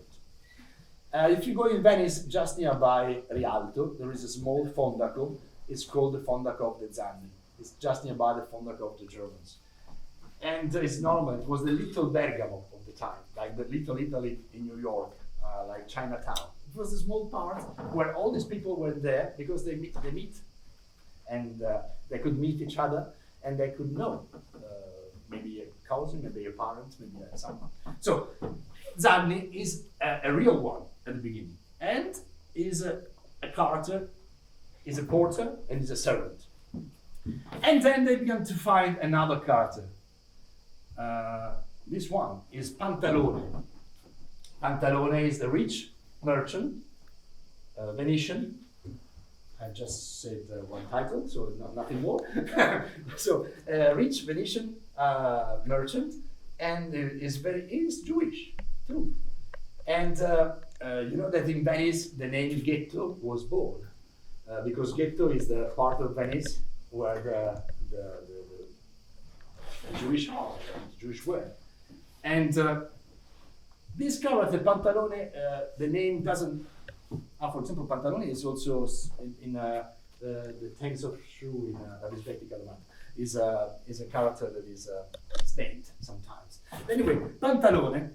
If you go in Venice, just nearby Rialto, there is a small fondaco. It's called the fondaco of the Zanni. It's just nearby the fondaco of the Germans. And it's normal. It was the little Bergamo of the time, like the little Italy in New York, like Chinatown. It was a small part where all these people were there because they meet, and they could meet each other. And they could know, maybe a cousin, maybe a parent, maybe someone. So Zanni is a real one at the beginning, and is a character, is a porter, and is a servant. And then they began to find another character. This one is Pantalone. Pantalone is the rich merchant, Venetian. I just said one title, so nothing more. So, rich Venetian merchant, and is Jewish too. And you know that in Venice the name ghetto was born because ghetto is the part of Venice where the Jewish are, the Jewish were. And this character Pantalone, the name doesn't. For example, Pantalone is also in the Tales of Shrew in Rabbi Kalman is a character that is named sometimes. Anyway, Pantalone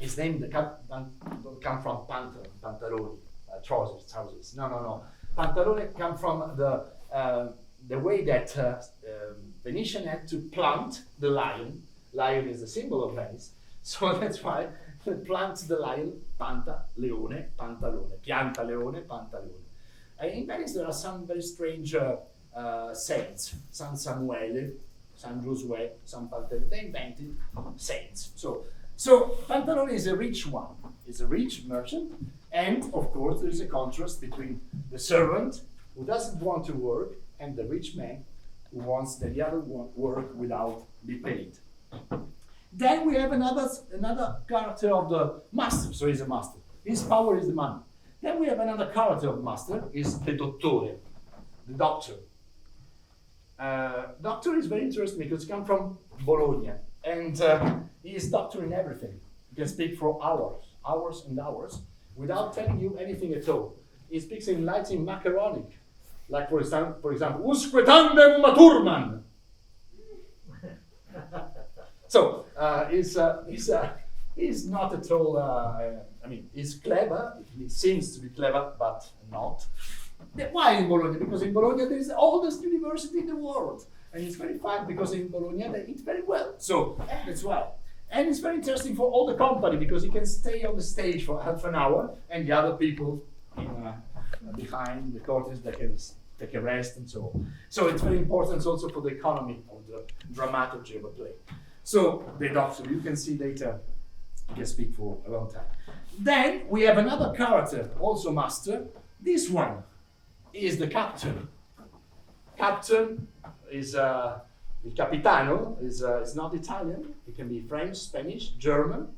is named don't come from pantaloni, trousers. No. Pantalone come from the way that Venetian had to plant the lion. Lion is the symbol of Venice, so that's why. Plant the lion, panta, leone, pantalone, pianta, leone, pantalone. In Venice there are some very strange saints, San Samuele, San Josué, San Pantalone. They invented saints. So So Pantalone is a rich one, is a rich merchant, and of course there is a contrast between the servant who doesn't want to work and the rich man who wants that the other one work without be paid. Then we have another character of the master, so he's a master. His power is the money. Then we have another character of master, is the dottore, the doctor. Doctor is very interesting because he comes from Bologna, and he is doctor in everything. He can speak for hours and hours, without telling you anything at all. He speaks in Latin macaronic, like for example, usque tandem maturman. So he's not at all. I mean, he's clever. He seems to be clever, but not. Why in Bologna? Because in Bologna there is the oldest university in the world, and it's very fun because in Bologna they eat very well. So that's why. And it's very interesting for all the company because he can stay on the stage for half an hour, and the other people behind the curtains they can take a rest and so on. So it's very important also for the economy of the dramaturgy of a play. So the doctor, you can see later, he can speak for a long time. Then we have another character, also master. This one is the captain. Captain is il capitano is not Italian. It can be French, Spanish, German.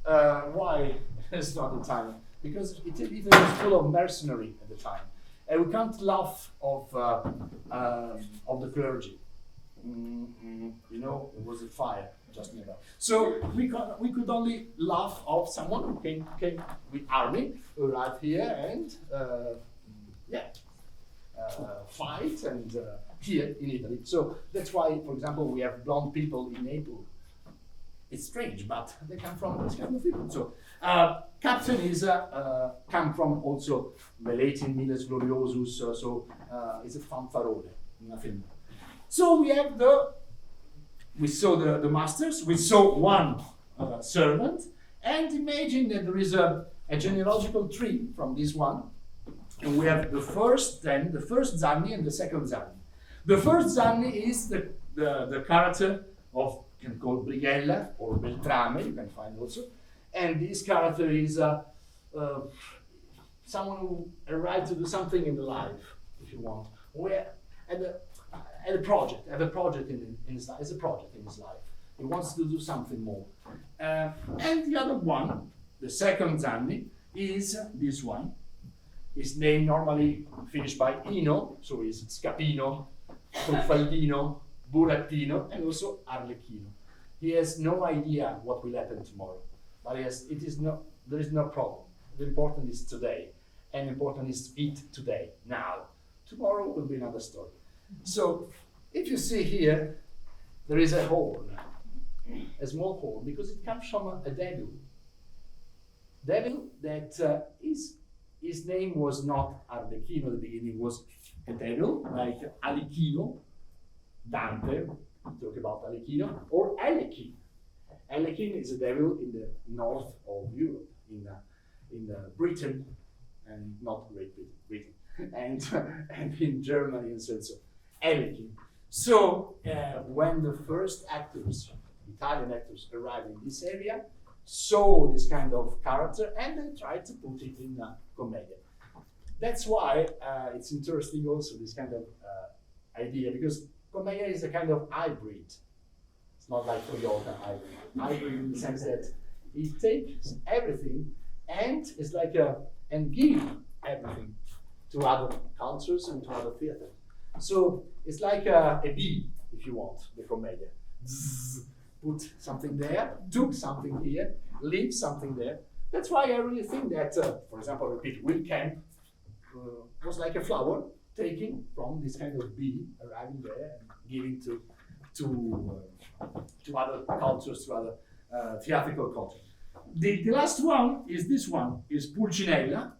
Why it's not Italian? Because Italy was full of mercenary at the time, and we can't laugh of the clergy. You know, it was a fire just nearby. So we could only laugh of someone who came with army, who arrived here and fight and here in Italy. So that's why, for example, we have blonde people in Naples. It's strange, but they come from this kind of people. So captain is come from also the Latin Miles Gloriosus. So it's a fanfarone, nothing. So we saw the masters, we saw one servant, and imagine that there is a genealogical tree from this one, and we have the first Zanni and the second Zanni. The first Zanni is the character of, you can call Brighella or Beltrame, you can find also, and this character is someone who arrived to do something in life, if you want, where have a project in his life. It's a project in his life. He wants to do something more. And the other one, the second Zanni, is this one. His name normally finished by Ino, so it's Scapino, Truffaldino, Burattino, and also Arlecchino. He has no idea what will happen tomorrow, but there is no problem. The important is today, and important is to eat today, now. Tomorrow will be another story. So, if you see here, there is a horn, a small horn, because it comes from a devil. Devil that his name was not Arlecchino at the beginning, was a devil, like Alecchino, Dante, talk about Alecchino, or Alekhine. Alekhine is a devil in the north of Europe, in Britain, and not Great Britain, and in Germany and so on. Alekhine. So when the first actors, Italian actors, arrived in this area, saw this kind of character and they tried to put it in Commedia. That's why it's interesting also this kind of idea, because Commedia is a kind of hybrid. It's not like Toyota hybrid. Hybrid in the sense that it takes everything and it's like and give everything to other cultures and to other theater. So it's like a bee, if you want, the Commedia. Put something there, took something here, leave something there. That's why I really think that, for example, repeat, Will Kemp was like a flower taken from this kind of bee, arriving there and giving to other cultures, to other theatrical culture. The last one is this one, is Pulcinella.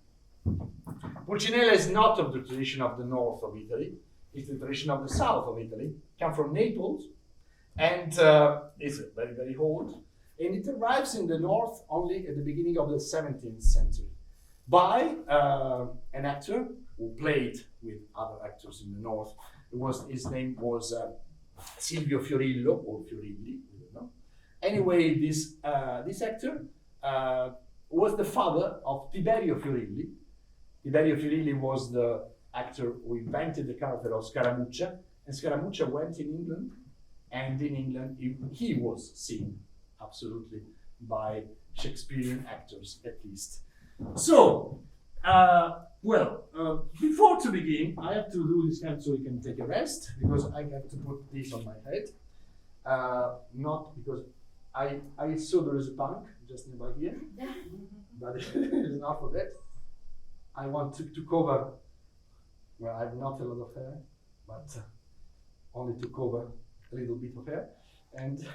Pulcinella is not of the tradition of the north of Italy. It's the tradition of the south of Italy. Come from Naples, and it's very, very old. And it arrives in the north only at the beginning of the 17th century by an actor who played with other actors in the north. His name was Silvio Fiorillo, or Fiorilli, I don't know. Anyway, this actor was the father of Tiberio Fiorilli. Tiberio Fiorilli was the actor who invented the character of Scaramuccia, and Scaramuccia went in England, and in England he was seen absolutely by Shakespearean actors at least. So, before to begin, I have to do this kind so you can take a rest, because I have to put this on my head. Not because I saw there is a punk just nearby here, but it's not for that. I want to cover, well, I have not a lot of hair, but only to cover a little bit of hair, and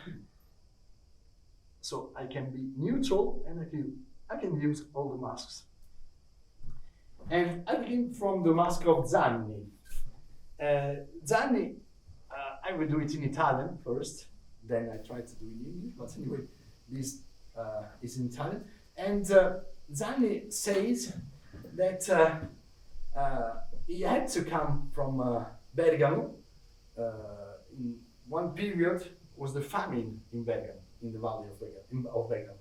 so I can be neutral, and I can use all the masks. And I begin from the mask of Zanni. Zanni, I will do it in Italian first, then I try to do it in English, but anyway, this is in Italian. And Zanni says that he had to come from Bergamo. In one period was the famine in Bergamo, in the valley of Bergamo.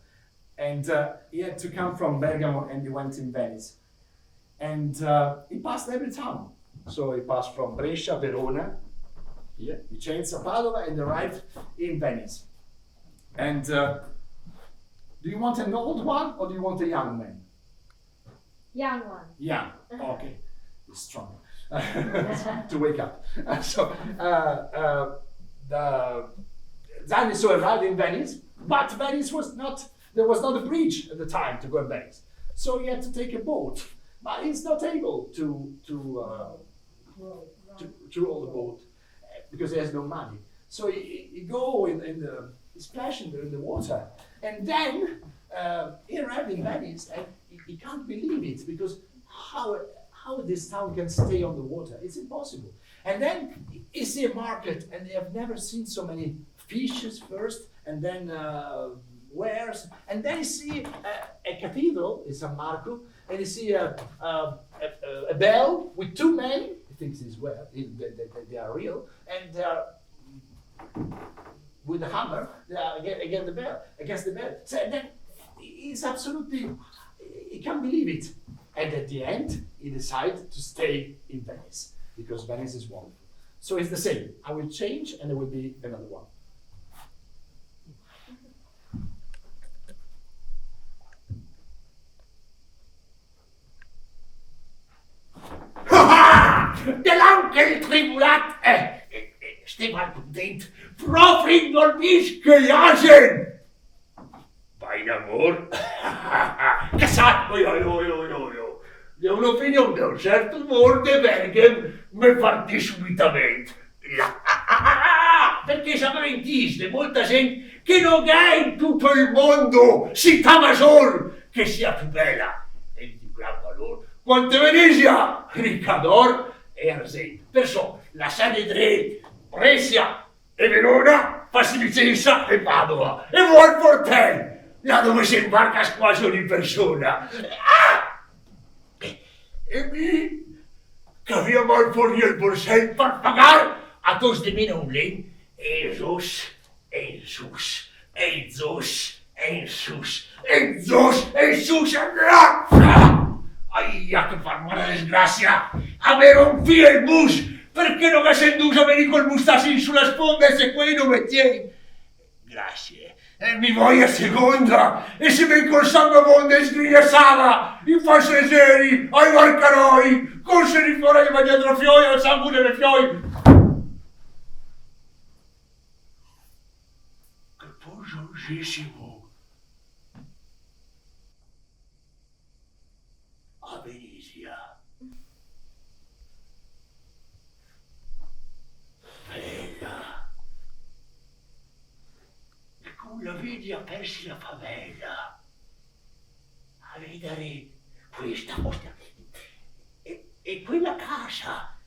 And he had to come from Bergamo, and he went in Venice. And he passed every town. So he passed from Brescia, Verona, here, Vicenza, Padova, and arrived in Venice. And do you want an old one or do you want a young man? Young one. Yeah, okay. He's strong to wake up. Zanni so arrived in Venice, but Venice was not, there was not a bridge at the time to go to Venice. So he had to take a boat, but he's not able to roll the boat because he has no money. So he go in the, he splash in the water, and then he arrived in Venice, and he can't believe it, because how this town can stay on the water? It's impossible. And then he see a market, and they have never seen so many fishes first, and then wares, and then you see a cathedral in San Marco, and you see a bell with two men. He thinks it's where they are real, and they are with a hammer. They are against the bell. So then he's absolutely, he can't believe it. And at the end, he decided to stay in Venice because Venice is wonderful. So it's the same. I will change, and there will be another one. Dell'anche il tribulat stai mal content, proprio non mi schiasen. Vai d'amor. Che sa? Io. È un'opinione di un certo umor de Bergen mi partì subitamente. Perché sapete, molta gente che non è in tutto il mondo si trova solo che sia più bella e di più gran valore quanto Venezia, Riccador e Arsene. Perciò lasciate tre, Brescia e Verona, passi Vicenza e Padova e vuol Portel, là dove si imbarca quasi ogni persona. E mi che abbiamo al fornire il borsell per pagare a tots de mine un len, e sus, andrà! Aia, che fa una disgrazia! Avere un filo il bus! Perché non si induce a venire col mustassi sulla sponda e se quelli non mettieni? Grazie. E mi voglio a seconda, e se mi col sangue mondo e sgrigliassava, in false seri, ai valcaroi, corse di fuori ma dietro fioi, al sangue delle fioi. Che possosissimo. A Venezia. Bella. E con la vedi apersi la favela. A vedere questa cosa. E quella casa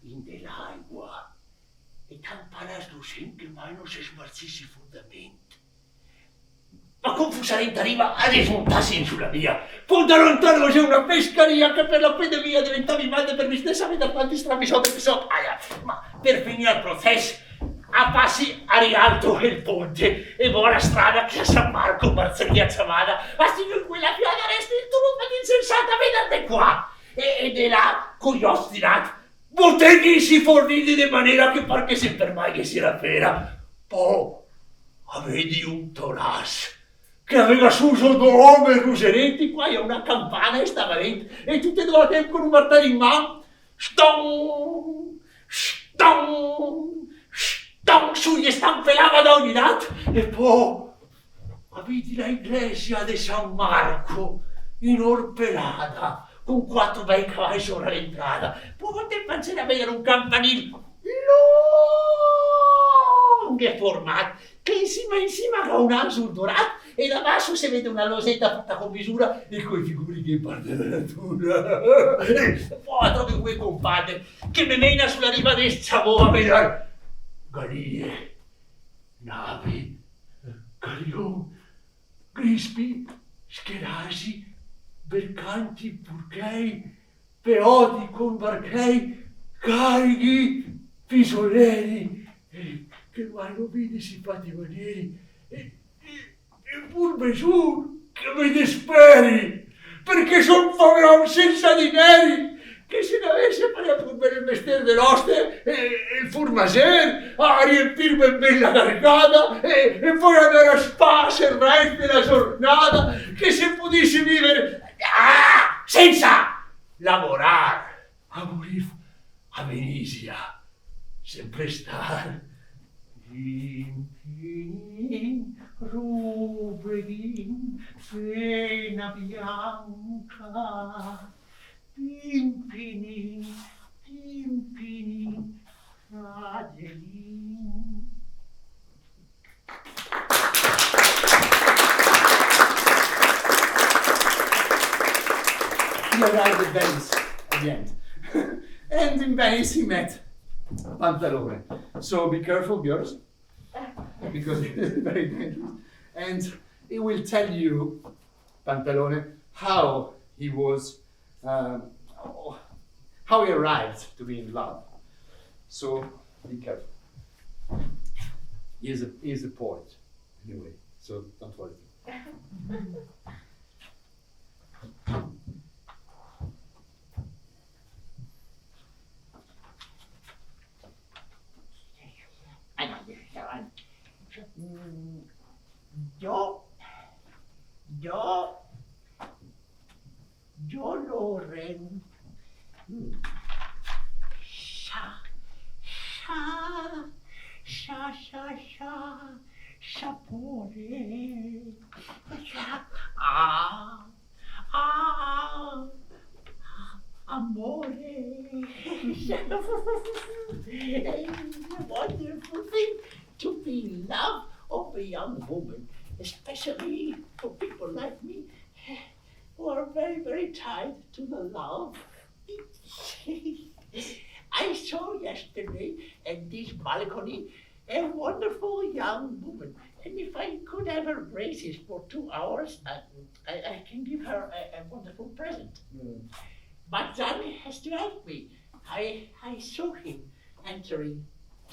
in dell'acqua. E campanas docenti che mai non si smarzissi i fondamenti. Ma confusamente arriva a desmontarsi sulla via. Poi da lontano c'è una pescaria che per la pandemia diventava in male per me stessa a vedere quanti strami sono perché so. Ma per finire il processo a passi a rialto il ponte e buona strada che a San Marco, Marzeglia Ciamada, ma se in quella fiada resti il turno insensata, vedete qua, e di là, con gli ostinati, botteghisi forniti di maniera che par che sempre mai che si raffera. Poi, avedi un tonas, che aveva su sotto ruseretti, qua è una campana e stava lì, e tutte e due con un martello in mano, ston, ston, ston, su gli stampellava da ogni lato, e poi avedi la iglesia di San Marco, in orpelata, con 4 bei cavalli sopra l'entrata, poi potete pensare a vedere un campanile lungo e formato, che insieme ha un ansul dorato, e da basso si vede una losetta fatta con misura e coi figuri che parte della natura. Poi trovi quei compadre che mi mena sulla riva del Sciavò a vedere galie, navi, galion, grispi, scherasi, bercanti, purchei, peoti con barchei, carichi, pisoleri, che mai non vidi simpatici manieri, e pur mesur che mi disperi, perché son poverò senza dineri, che se ne avesse faria pur bene il mestiere dell'oste e il furmaser a riempirmi bella caricata e poi andare a spa servente la giornata, che se potessi vivere senza lavorare, a morir a Venezia, sempre star rubri, fena bianca, pimpini, cadelin. He arrived at Venice at the end. And in Venice he met Pantalone. So be careful, girls, because it's very dangerous. And he will tell you, Pantalone, how he was, how he arrived to be in love. So be careful. He is a poet, anyway, so don't worry. Yo Loren, sapore, amore, a wonderful thing to be in love of a young woman, especially for people like me who are very, very tied to the love. I saw yesterday at this balcony a wonderful young woman, and if I could have her braces for 2 hours, I can give her a wonderful present. But Johnny has to help me. I saw him entering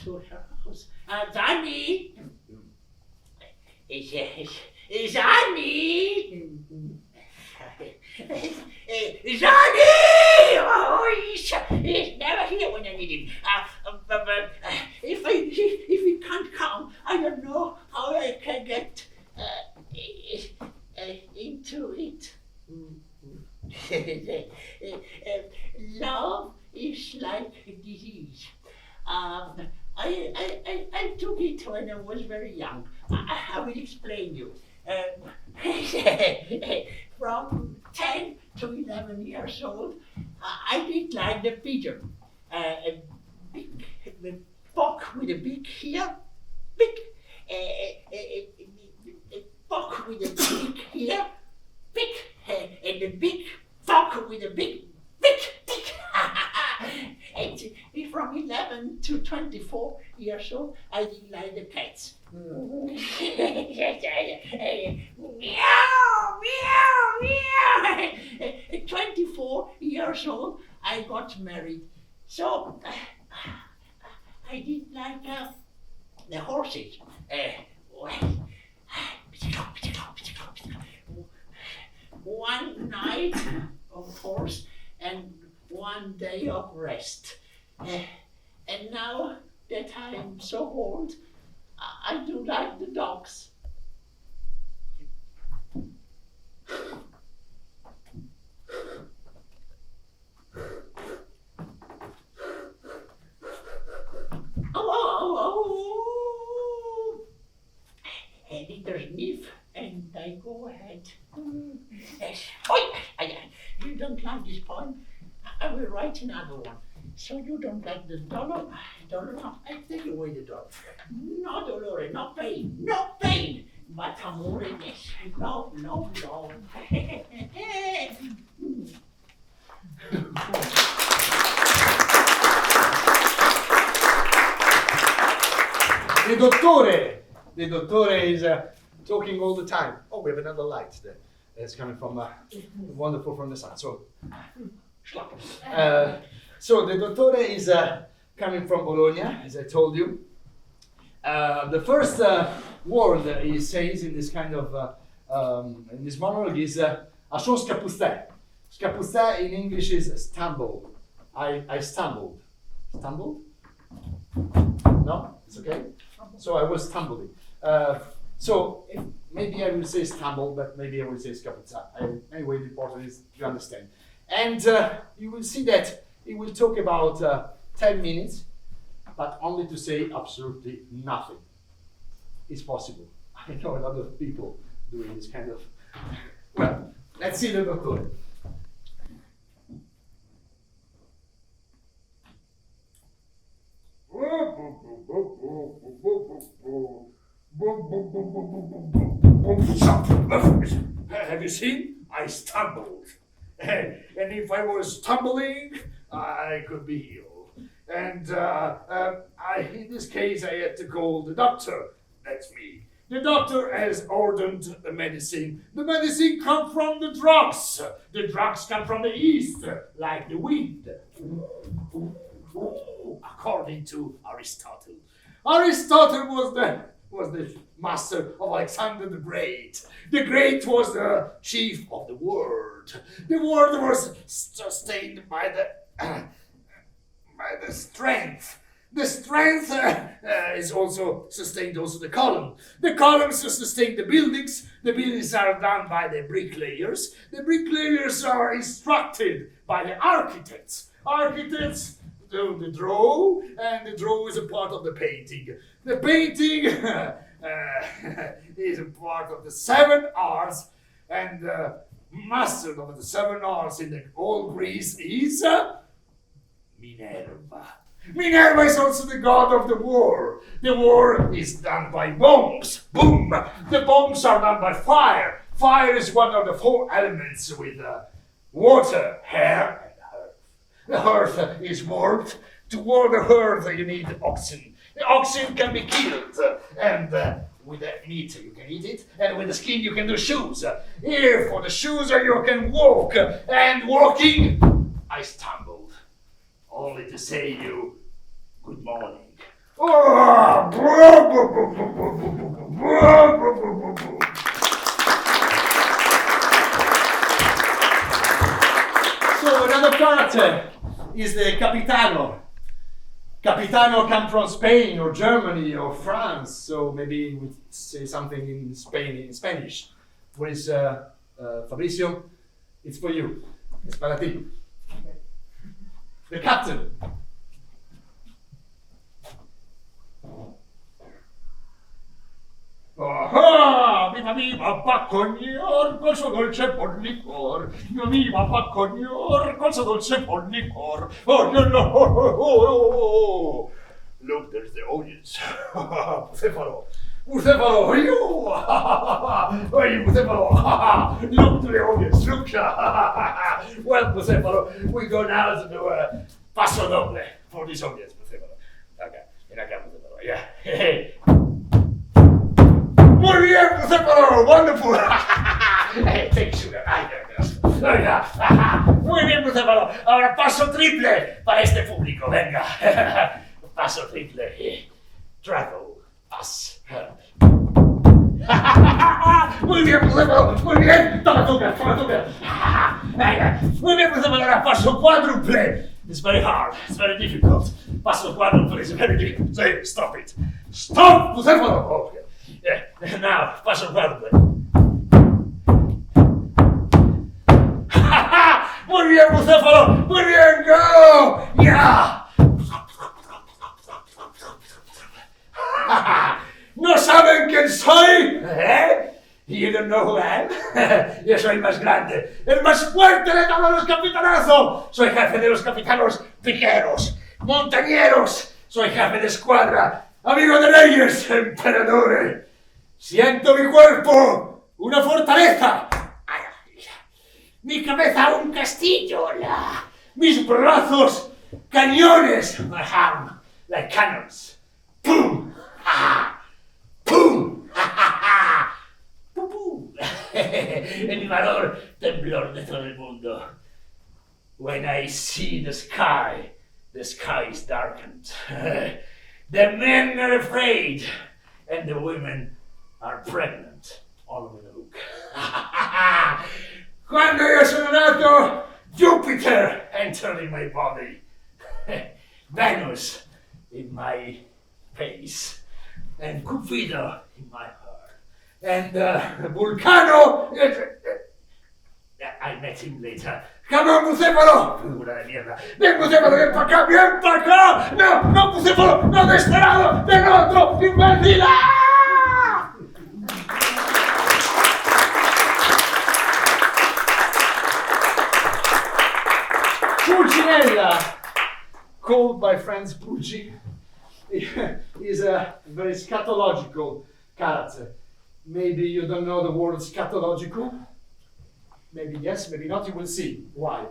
to her house. Johnny! Johnny! Johnny! Oh, he's never here when I need him. If he can't come, I don't know how I can get into it. Love is like a disease. I took it when I was very young. I will explain you. From 10 to 11 years old, I did like the pigeon. A big buck with a beak here, big. A buck with a beak here, big. And a big buck with a big dick. And from 11 to 24 years old, I did like the cats. Meow, meow, meow. At 24 years old, I got married. So I did like the horses. One night of horse and 1 day of rest. And now that I am so old, I do like the dogs. A little sniff, and I go ahead. You don't like this poem? I will write another one. So you don't like the dollar? No, I take away the dollar. No dolore, no pain, no pain. But amore, yes. Love, love, love. The dottore is talking all the time. Oh, we have another light there. It's coming from wonderful from the sun. So the dottore is coming from Bologna, as I told you. The first word he says in this kind of in this monologue is "a son scapuste." Scapuste in English is stumble. I stumbled. Stumbled? No, it's okay. So I was stumbling. Maybe I will say stumble, but maybe I will say scapuzza. Anyway, the important is you understand. And you will see that he will talk about 10 minutes, but only to say absolutely nothing. It's possible. I know a lot of people doing this kind of... Well, let's see the dottore. Have you seen? I stumbled. And if I was tumbling, I could be healed. And in this case, I had to call the doctor. That's me. The doctor has ordered the medicine. The medicine comes from the drugs. The drugs come from the east, like the wind. According to Aristotle. Aristotle was the master of Alexander the Great. The Great was the chief of the world. The world was sustained by the strength. The strength is also sustained also the column. The columns sustain the buildings. The buildings are done by the bricklayers. The bricklayers are instructed by the architects. Architects do the draw, and the draw is a part of the painting. The painting is a part of the 7 arts, and the master of the 7 arts in the whole Greece is Minerva. Minerva is also the god of the war. The war is done by bombs. Boom! The bombs are done by fire. Fire is one of the 4 elements with water, air, and earth. The earth is warmed. To warm the earth, you need oxygen. The oxygen can be killed, and with the meat you can eat it, and with the skin you can do shoes. Here, for the shoes, you can walk, and walking, I stumbled, only to say you good morning. So another character is the Capitano. Capitano come from Spain or Germany or France, so maybe we say something in Spanish. What is Fabrizio? It's for you. It's para ti. The captain. Ah, viva viva Paccognor, col suo dolce pollicor. Viva viva Paccognor, col suo dolce pollicor. Oh, no, no, oh. Look, there's the audience. Bucefalo. Bucefalo, you. Hey, Bucefalo. Look to the audience, look. Well, Bucefalo, we go now to do a passo doble for this audience, Bucefalo. Okay, in a camera, Bucefalo, yeah. Hey. Muy bien, Bucefalo, wonderful. Hey, take sugar. Muy bien, Bucefalo. Ahora paso triple para este público, venga. Paso triple. Travel. Yes. Muy bien, Bucéfalo, muy bien. Toma tu pie, toma tu pie. Muy bien, Bucéfalo, ahora paso quadruple. It's very hard, it's very difficult. Paso quadruple is very difficult. Say, stop it. Stop, Bucéfalo. Okay. Yeah. Now, paso quadruple. Muy bien, Bucéfalo, muy bien, go. Yeah. ¿No saben quién soy? ¿Eh? You don't know who I am? Yo soy el más grande, el más fuerte de todos los capitanazos. Soy jefe de los capitanos piqueros, montañeros. Soy jefe de escuadra, amigo de reyes, emperadores. Siento mi cuerpo, una fortaleza. Mi cabeza, un castillo. Mis brazos, cañones. My arm, like cannons. ¡Pum! ¡Ja! ¡Pum! ¡Ja, ja, ja! ¡Pum, pum! El valor temblor de todo el mundo. When I see the sky is darkened. The men are afraid, and the women are pregnant. All over the book. Quando io sono nato, Jupiter entered in my body. Venus in my face. And Cupido in my heart. And Vulcano. I met him later. Come on, Bucéfalo! Figura de mierda. Ven, Bucéfalo, ven para acá, ven para acá. No, no, Bucéfalo, no de este lado, del otro, invertida. Pulcinella, called by friends Pulci, is a very scatological character. Maybe you don't know the word scatological. Maybe yes, maybe not. You will see why.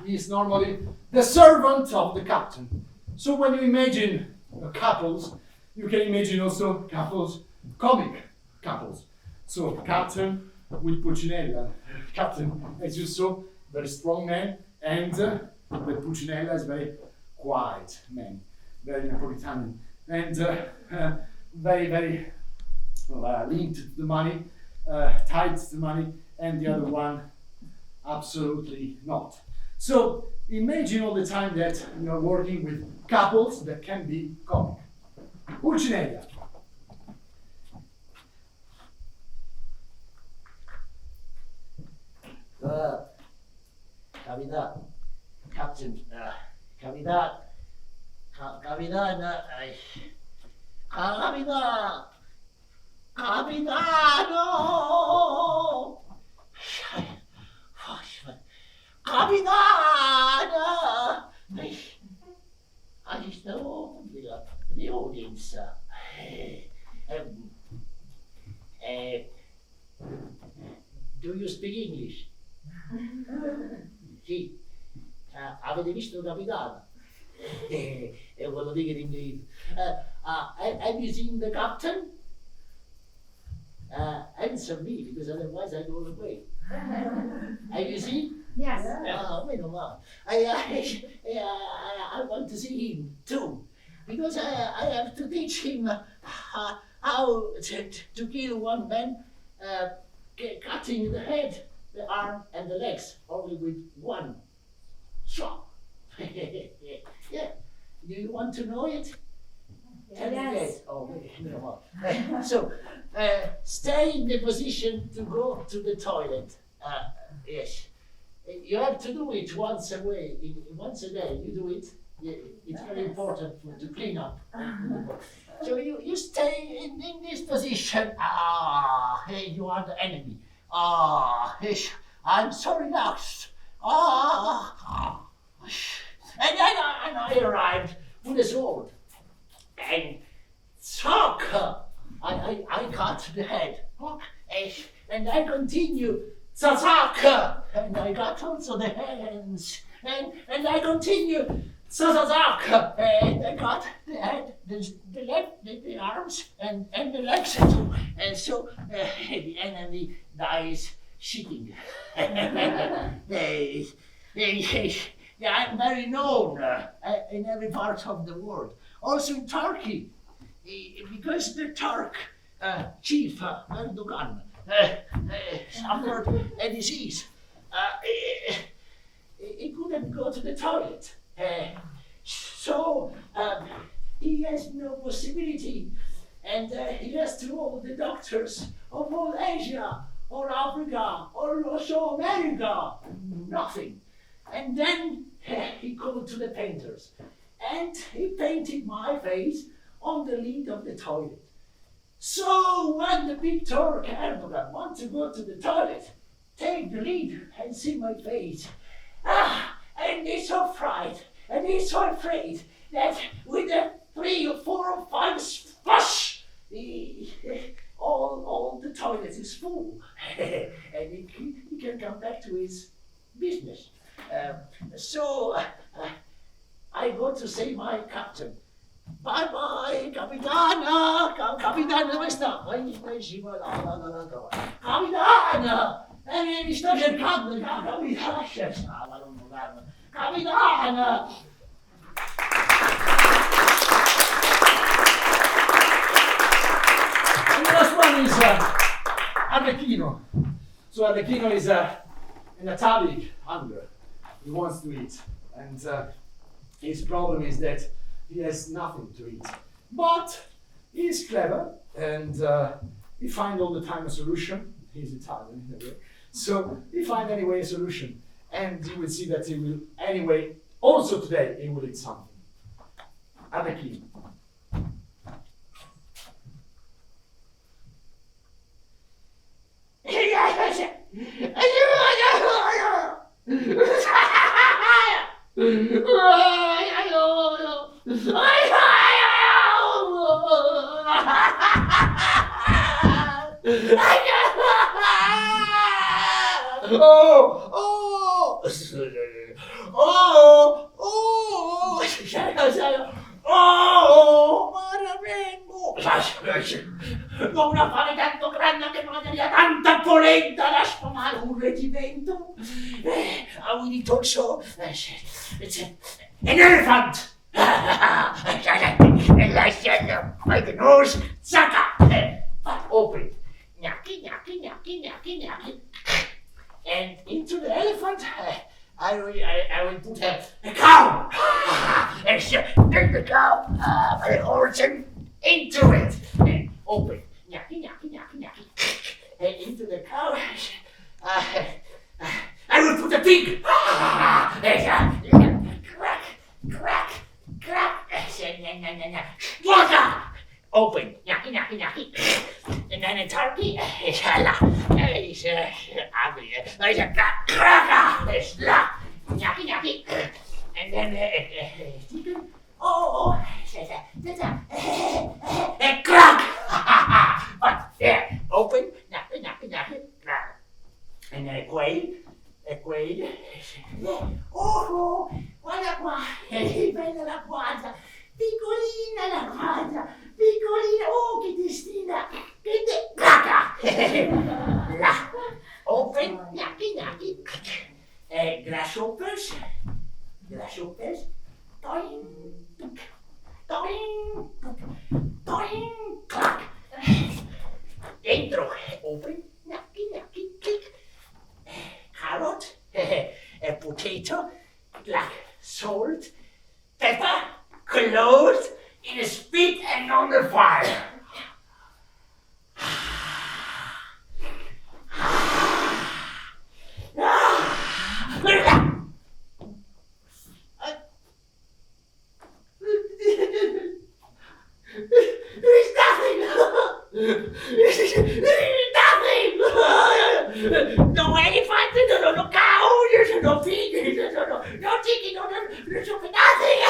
He is normally the servant of the captain. So when you imagine couples, you can imagine also couples, comic couples. So captain with Pulcinella. Captain, as you saw, very strong man, and the Pulcinella is very quiet man. Very Napolitan, and very, very linked to the money, tied to the money, and the other one absolutely not. So imagine all the time that you are working with couples that can be comic. Pulcinella. Capitan, Captain, Capitan. Capitano! Capitano! Capitano! I just know the audience. Do you speak English? Sì. Avete visto Capitano? E quello lì che ti have you seen the captain? Answer me, because otherwise I go away. Have you seen? Yes. Meno male. I want to see him too, because I have to teach him how to kill one man, cutting the head, the arm, and the legs, only with one shot. Yeah. Do you want to know it? Tell me yes. Oh, no. So, stay in the position to go to the toilet. Yes. You have to do it once a day. You do it. It's very important to clean up. So you stay in this position. Hey, you are the enemy. I'm so relaxed. And I arrived with a sword. And shock! I cut the head. And I continue. Sasaka! And I got also the hands. And I continue. Sasaka! And I got the head, the leg, the arms, and the legs too. And so the enemy dies shitting. I'm very known in every part of the world. Also in Turkey. because the Turk chief Erdogan suffered a disease. He couldn't go to the toilet. So he has no possibility, and he has to all the doctors of all Asia, or Africa, or also America. Nothing. And then he called to the painters, and he painted my face on the lid of the toilet. So when the big Turk Erdogan wants to go to the toilet, take the lid and see my face. And he's so frightened, and he's so afraid that with a 3 or 4 or 5 splash, all the toilet is full, and he can come back to his business. So I go to say my captain, bye bye, capitana, capitana, dove sta? Capitana! Mi sto cercando, capitana! Capitana! And the last one is Arlecchino. So Arlecchino is an atavic hunger. He wants to eat. And his problem is that he has nothing to eat. But he's clever, and he finds all the time a solution. He's Italian in a way. So he finds anyway a solution. And you will see that he will anyway, also today, he will eat something. Arlecchino. Ho una fame tanto grande che mandaria tanta polenta da sfamare un reggimento. We need also it's an elephant. By the nose, Zaka. Open. Nyaki, nyaki, nyaki, nyaki, nyaki. And into the elephant, I will put a cow. Take the cow, the horse, and into it. And open. Nyaki, nyaki, nyaki, nyaki. And into the cow, I will put a pig. Crack, crack, crack. Water. Open. Nyaki, nyaki, nyaki. And then a turkey. It's ugly. There's a cracker. Nyaki, nyaki. And then chicken. Oh, a crack. But there, open. Nyaki, nyaki, nyaki. And then a quail. Oh, guarda qua. Bella la guarda. Piccolina la guarda. Piccolina, oh che testina, che cacca! Là, open, gnacchi, gnacchi. Grasshoppers, toing, toing, toing, clack. Dentro, open, gnacchi, gnacchi, click. Carrot, a potato, black salt, pepper, cloves, in a spit and on the fire. There's nothing. No elephant, no cow, no pig, no chicken, no nothing.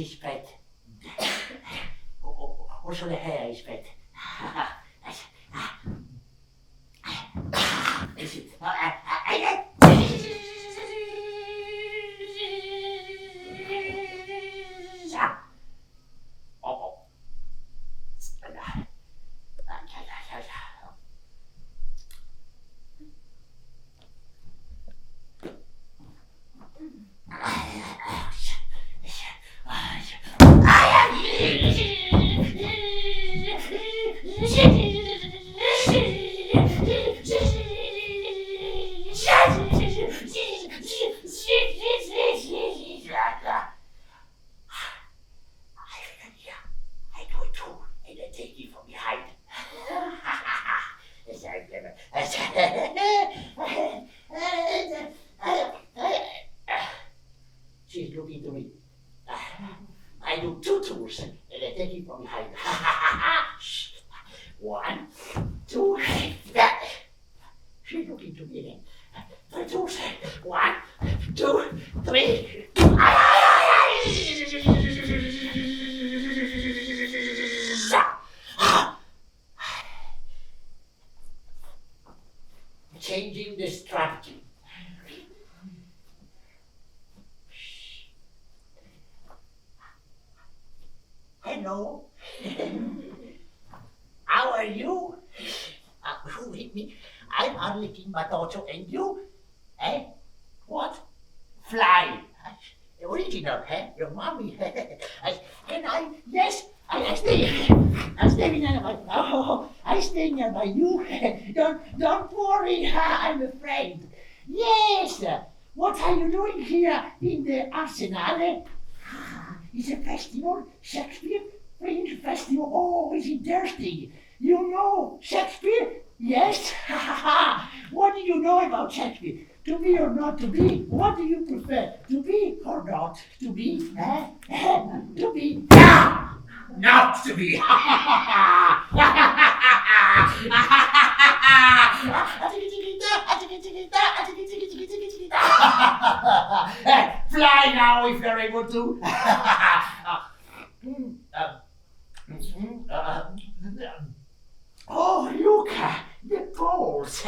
she's fat. Also the hair is fat. She's looking to me. I do two tours and I take it from behind. 1, 2, she's looking to me again. 3 tours. 1, 2, 3. Changing the strategy. Hello. How are you? Who hit me? I'm Arlequin Matocho, and you? Eh? What? Fly. Original, eh? Your mommy. And I, yes, I stay. I stay nearby. Oh, I stay nearby you. Don't worry. I'm a friend. Yes. What are you doing here in the Arsenale? It's a festival, Shakespeare Fringe Festival. Oh, is it interesting? You know Shakespeare? Yes? What do you know about Shakespeare? To be or not to be? What do you prefer? To be or not to be? To be. Not to be. Fly now if you're able to. Oh, look, the poles.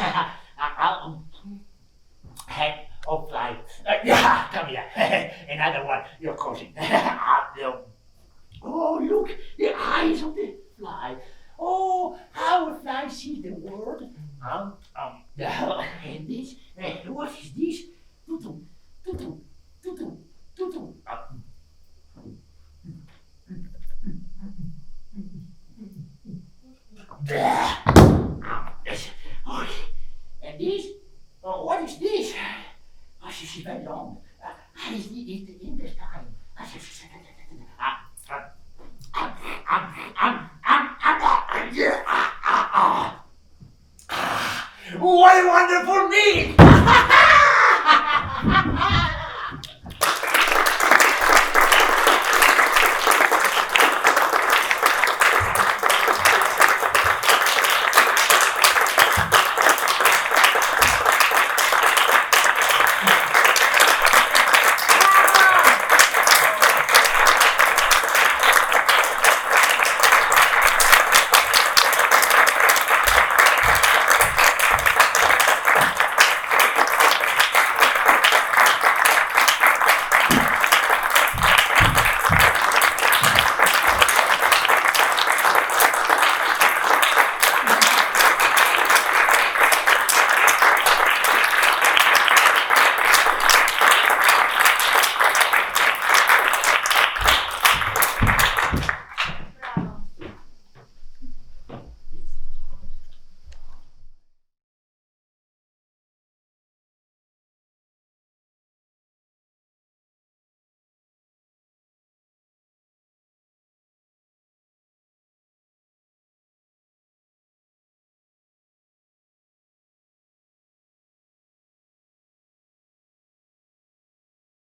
Head of fly. Come here. Another one. You're causing. Oh, look, the eyes of the fly. Oh, how a fly sees the world. And this, what is this? Tutu, tutu, tutu, tutu. And this? What is this?